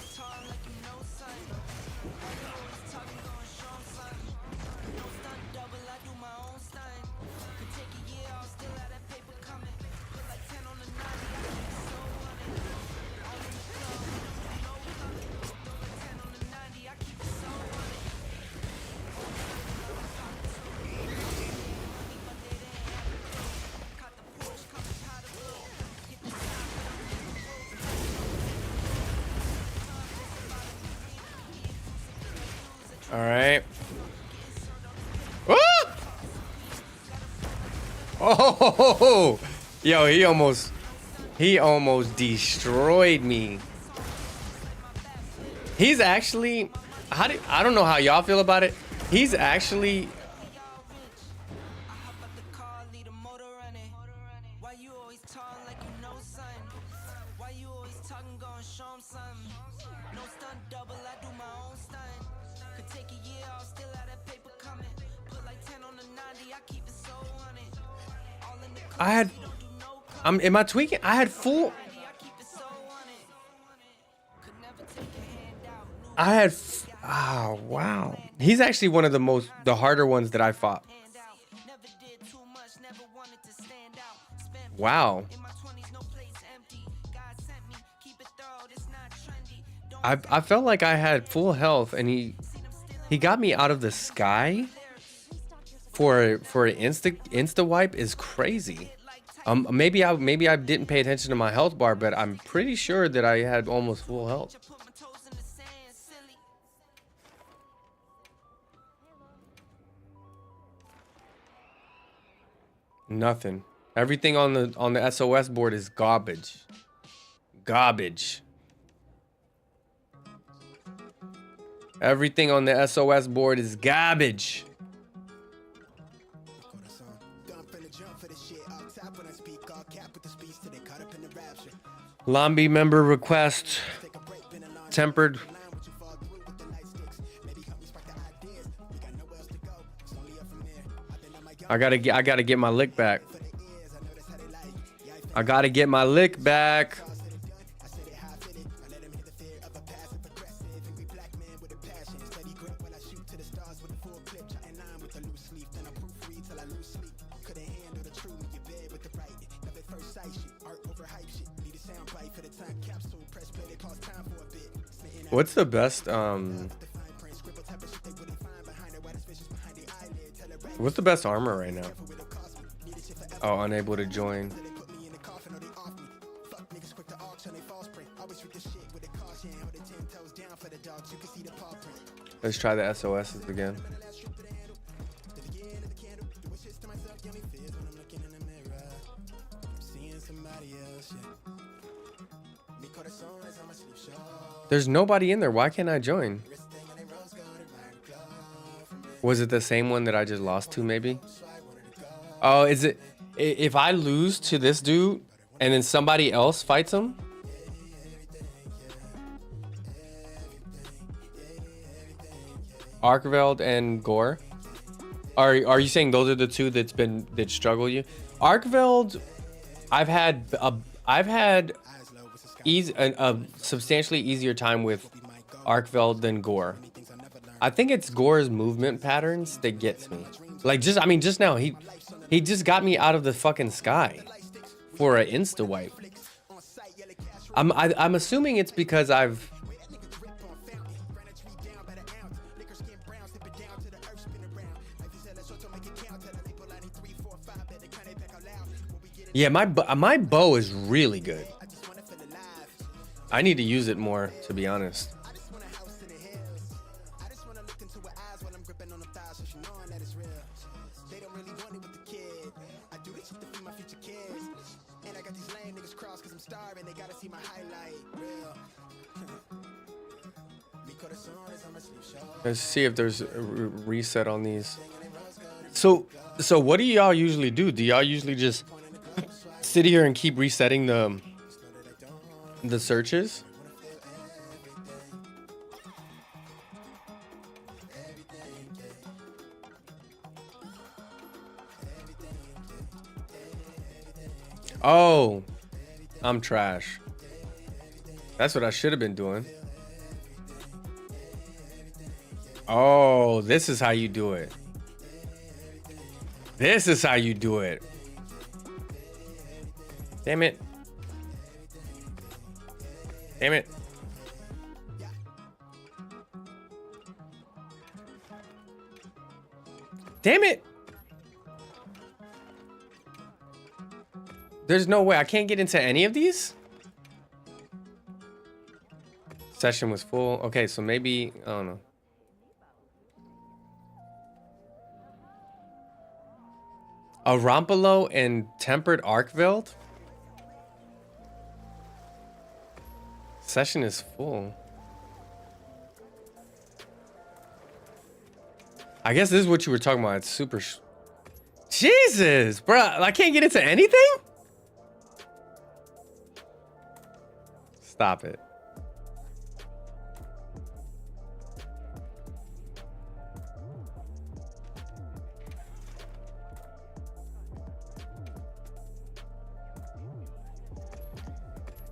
All right. Ah! Oh, yo, he almost destroyed me. He's actually, I don't know how y'all feel about it. He's actually, am I tweaking? I had full, oh, wow. He's actually one of the harder ones that I fought. Wow. I felt like I had full health and he got me out of the sky for an insta wipe is crazy. Maybe I didn't pay attention to my health bar, but I'm pretty sure that I had almost full health. Nothing. Everything on the SOS board is garbage. Garbage. Everything on the SOS board is garbage. Lombi member request tempered. I gotta get my lick back. I gotta get my lick back. What's the best what's the best armor right now? Oh, unable to join. Let's try the SOSs again. There's nobody in there. Why can't I join? Was it the same one that I just lost to, maybe? Oh, is it? If I lose to this dude and then somebody else fights him? Arkveld and Gore? Are you saying those are the two that struggle you? Arkveld, I've had a substantially easier time with Arkveld than Gore. I think it's Gore's movement patterns that gets me. Like just now he just got me out of the fucking sky for an insta wipe. I'm assuming it's because I've yeah, my bow is really good. I need to use it more, to be honest. Let's see if there's a reset on these. So what do y'all usually do? Do y'all usually just sit here and keep resetting the searches? Oh, I'm trash. That's what I should have been doing. Oh, this is how you do it. This is how you do it. Damn it. Damn it. Damn it. There's no way I can't get into any of these. Session was full. Okay, so maybe, I don't know. A Rompolo and Tempered Arkveld? Session is full. I guess this is what you were talking about. It's super... Jesus, bro. I can't get into anything? Stop it.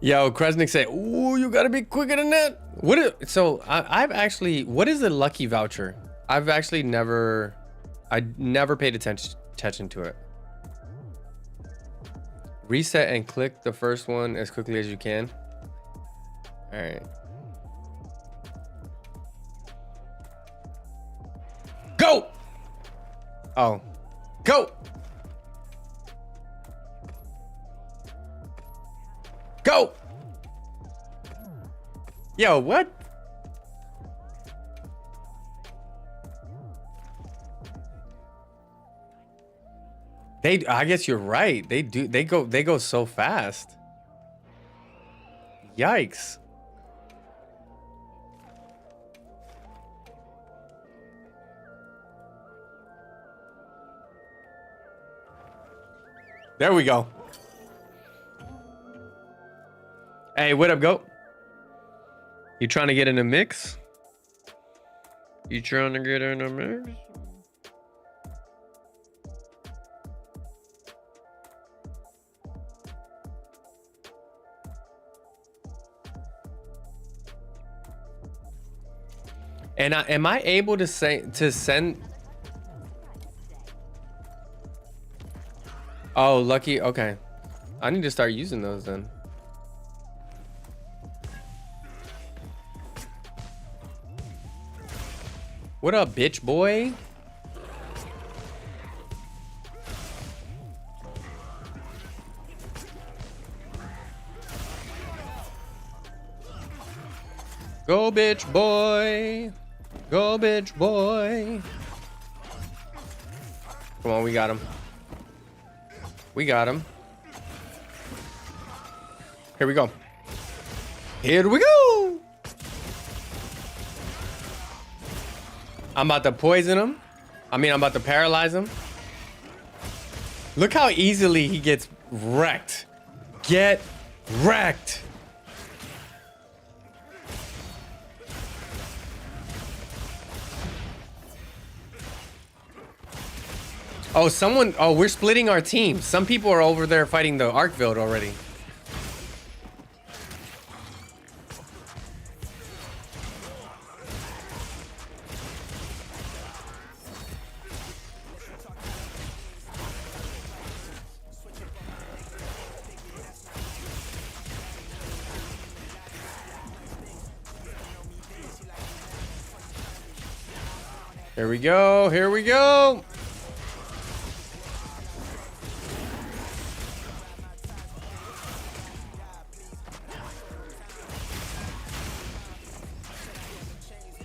Yo, Kresnik said, ooh, you gotta be quicker than that. I've actually, what is a lucky voucher? I've actually never paid attention to it. Reset and click the first one as quickly as you can. All right. Go! Oh, go! Go! Yo, what? I guess you're right. They go so fast. Yikes. There we go. Hey, what up, goat? You trying to get in a mix? You trying to get in a mix? And am I able to send? Oh, lucky. Okay, I need to start using those then. What up, bitch boy? Go, bitch boy. Go, bitch boy. Come on, we got him. We got him. Here we go. Here we go. I'm about to poison him. I'm about to paralyze him. Look how easily he gets wrecked. Get wrecked. Oh, we're splitting our team. Some people are over there fighting the Arkveld already. Here we go. Here we go.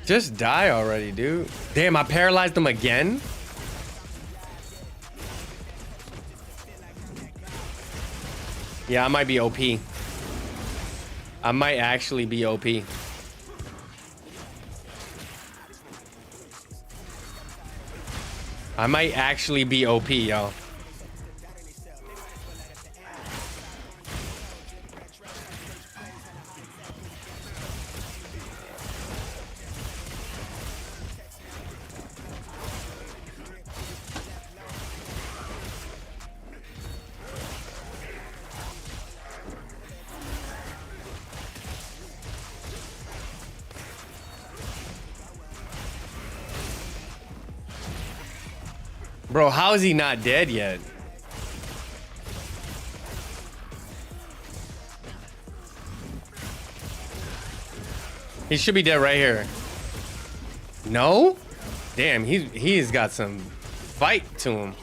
Just die already, dude. Damn, I paralyzed him again. Yeah, I might be OP. I might actually be OP. I might actually be OP, y'all. Bro, how is he not dead yet? He should be dead right here. No? Damn, he's got some fight to him.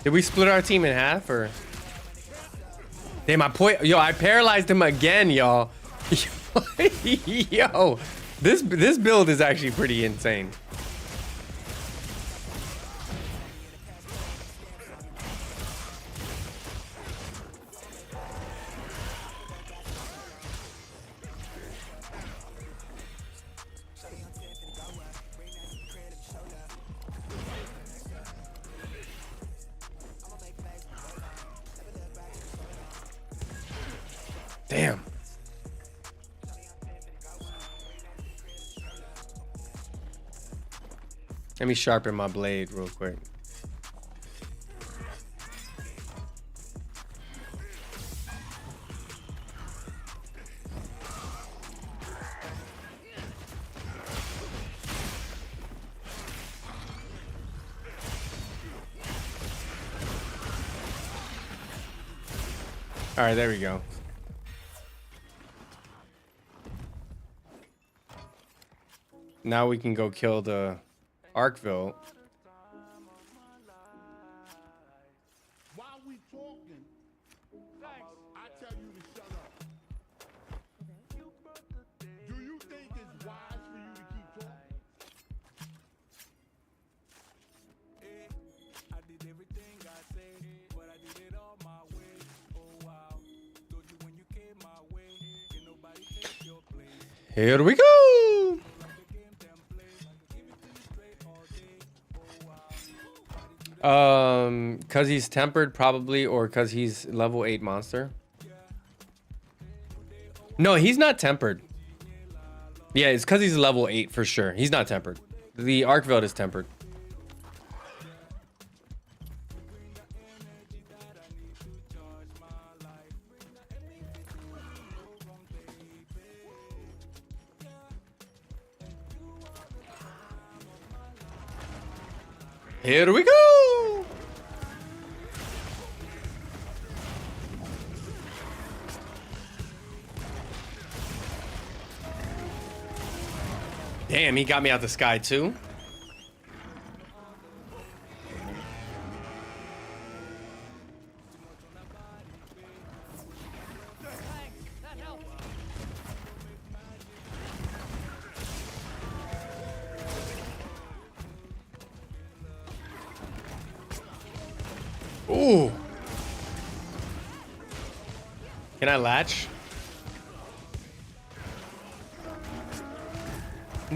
Did we split our team in half or? Damn, I paralyzed him again, y'all. Yo, this build is actually pretty insane. Damn. Let me sharpen my blade real quick. All right, there we go. Now we can go kill the Arkville. While we talking, I tell you to shut up. Do you think it's wise for you to keep talking? I did everything I said, but I did it all my way. Oh wow, told you when you came my way, can nobody take your place. Here we go. Cause he's tempered probably, or cause he's level 8 monster. No, he's not tempered. Yeah, it's cause he's level 8 for sure. He's not tempered. The Arkveld is tempered. Here we go. Damn, he got me out the sky too. Ooh. Can I latch?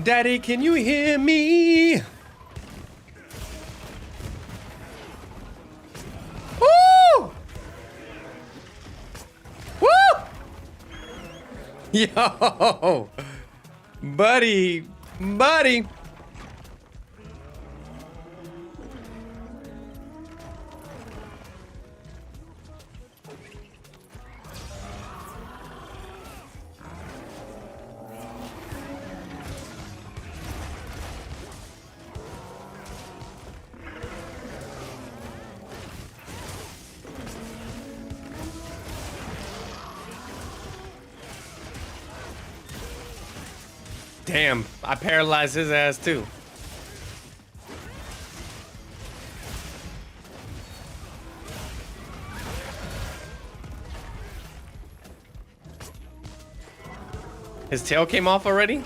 Daddy, can you hear me? Woo! Woo! Yo! Buddy! Buddy! Damn, I paralyzed his ass too. His tail came off already?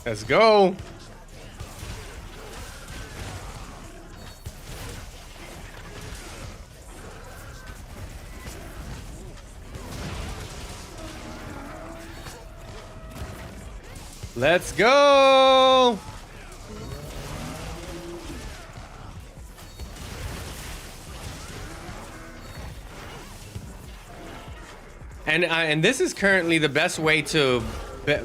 Let's go. Let's go. And this is currently the best way to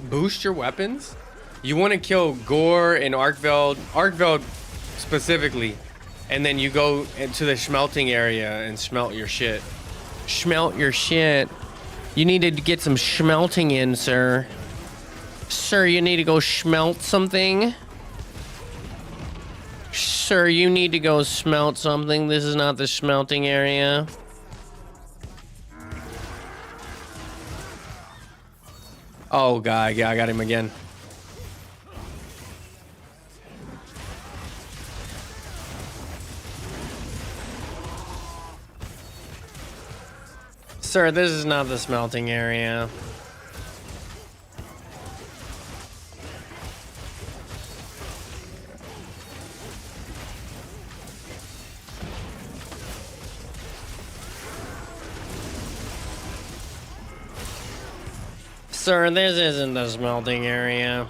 boost your weapons. You want to kill Gore and Arkveld specifically, and then you go into the smelting area and smelt your shit. Smelt your shit. You need to get some smelting in, sir. Sir, you need to go smelt something. Sir, you need to go smelt something. This is not the smelting area. Oh god, yeah, I got him again. Sir, this is not the smelting area. Sir, this isn't the smelting area.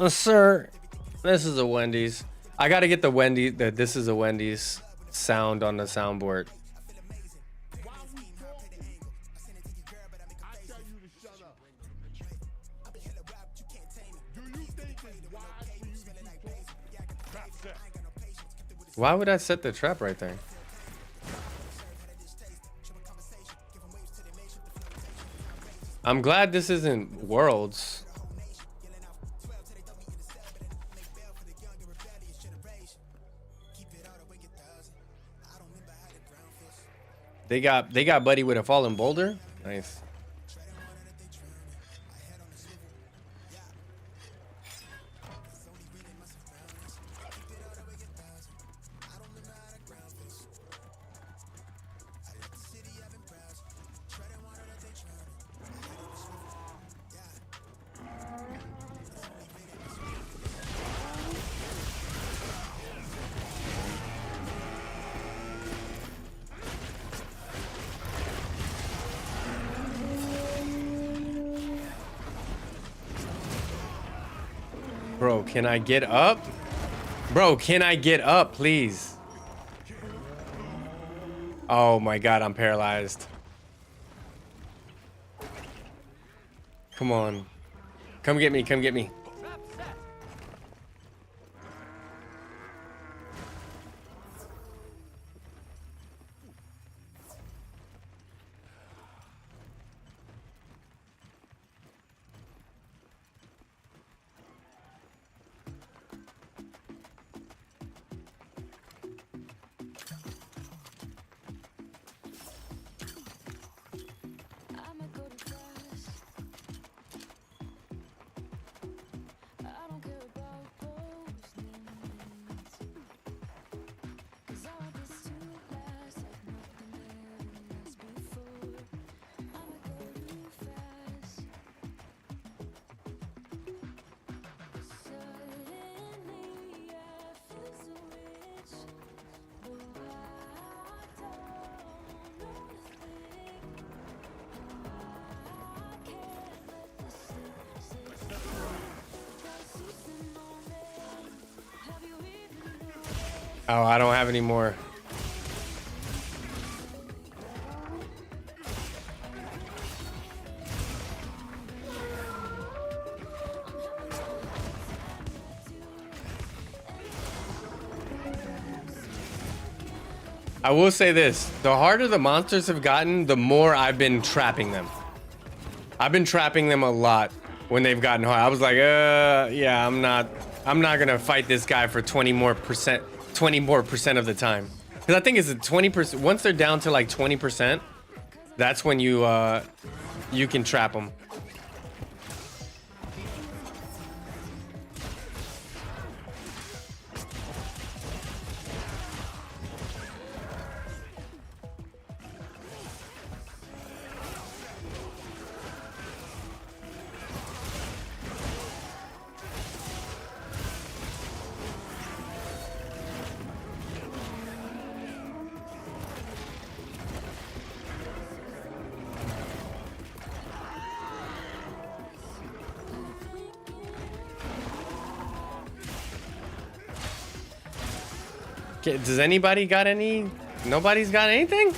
Sir, this is a Wendy's. I gotta get the this is a Wendy's sound on the soundboard. Why would I set the trap right there? I'm glad this isn't Worlds. They got Buddy with a fallen boulder. Nice. Bro, can I get up? Bro, can I get up, please? Oh my god, I'm paralyzed. Come on. Come get me, come get me. Oh, I don't have any more. I will say this, the harder the monsters have gotten, the more I've been trapping them. I've been trapping them a lot when they've gotten hard. I was like, yeah, I'm not gonna fight this guy for 20 more percent of the time. Because I think it's a 20%, once they're down to like 20%, that's when you can trap them. Does anybody got any? Nobody's got anything?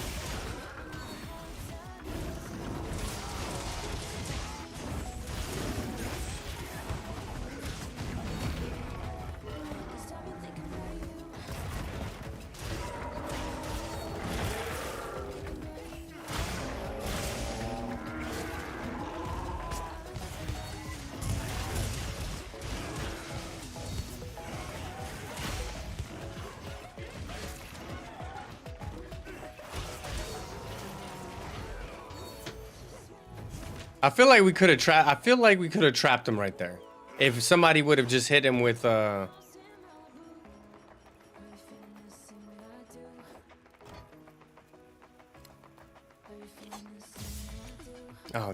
I feel like we could have trapped. I feel like we could have trapped him right there. If somebody would have just hit him with Oh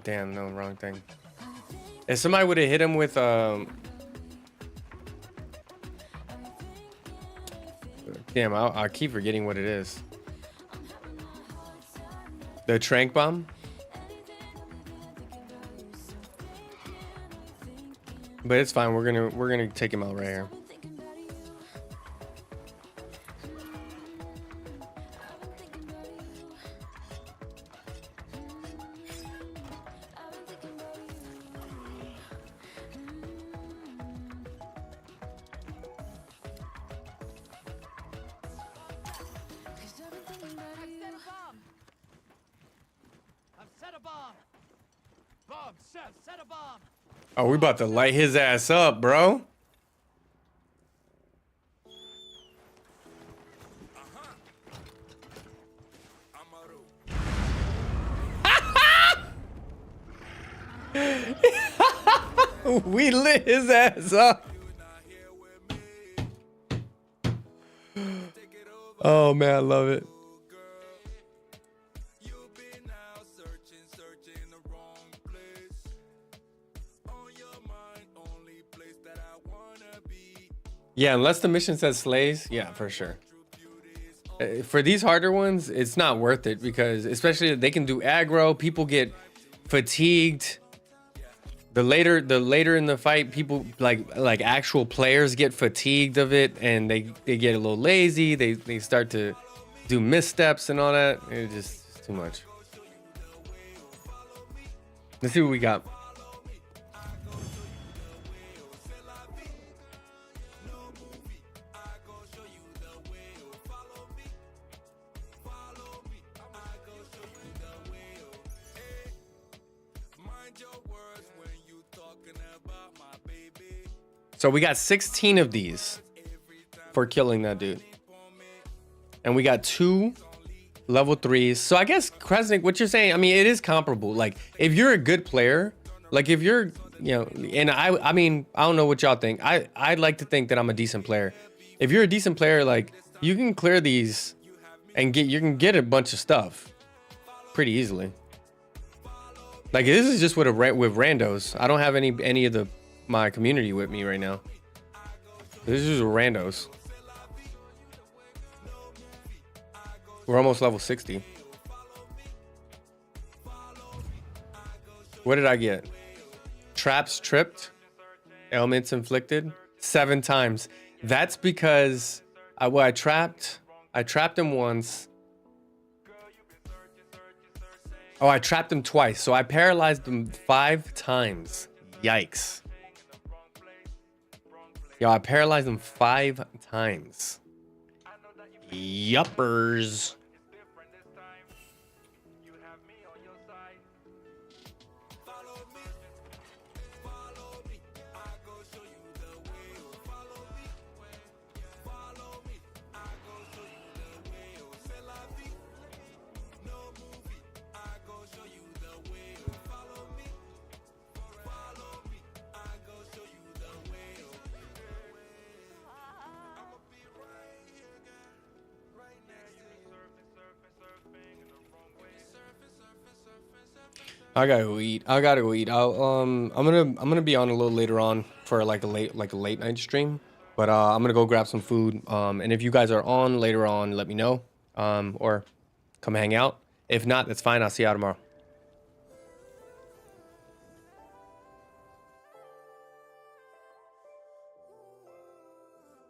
damn, no, wrong thing. If somebody would have hit him with damn, I keep forgetting what it is. The trank bomb. But it's fine. We're gonna take him out right here. Oh, we about to light his ass up, bro. We lit his ass up. Oh man, I love it. Yeah, unless the mission says slays, yeah, for sure. For these harder ones, it's not worth it because especially they can do aggro, people get fatigued. The later in the fight, people like actual players get fatigued of it and they get a little lazy. They start to do missteps and all that. It's just too much. Let's see what we got. So we got 16 of these for killing that dude. And we got 2 level 3s. So I guess, Kresnik, what you're saying, I mean, it is comparable. Like, if you're a good player, like if you're, you know, and I mean, I don't know what y'all think. I'd like to think that I'm a decent player. If you're a decent player, like, you can clear these and you can get a bunch of stuff pretty easily. Like, this is just with randos. I don't have any of my community with me right now. This is randos. We're almost level 60. What did I get? Traps tripped, ailments inflicted 7 times. That's because I trapped him once. Oh, I trapped him twice. So I paralyzed him 5 times. Yikes. Yo, I paralyzed him 5 times. Yuppers. I gotta go eat. I'm gonna be on a little later on for like a late night stream. But I'm gonna go grab some food. And if you guys are on later on, let me know. Or come hang out. If not, that's fine. I'll see you out tomorrow.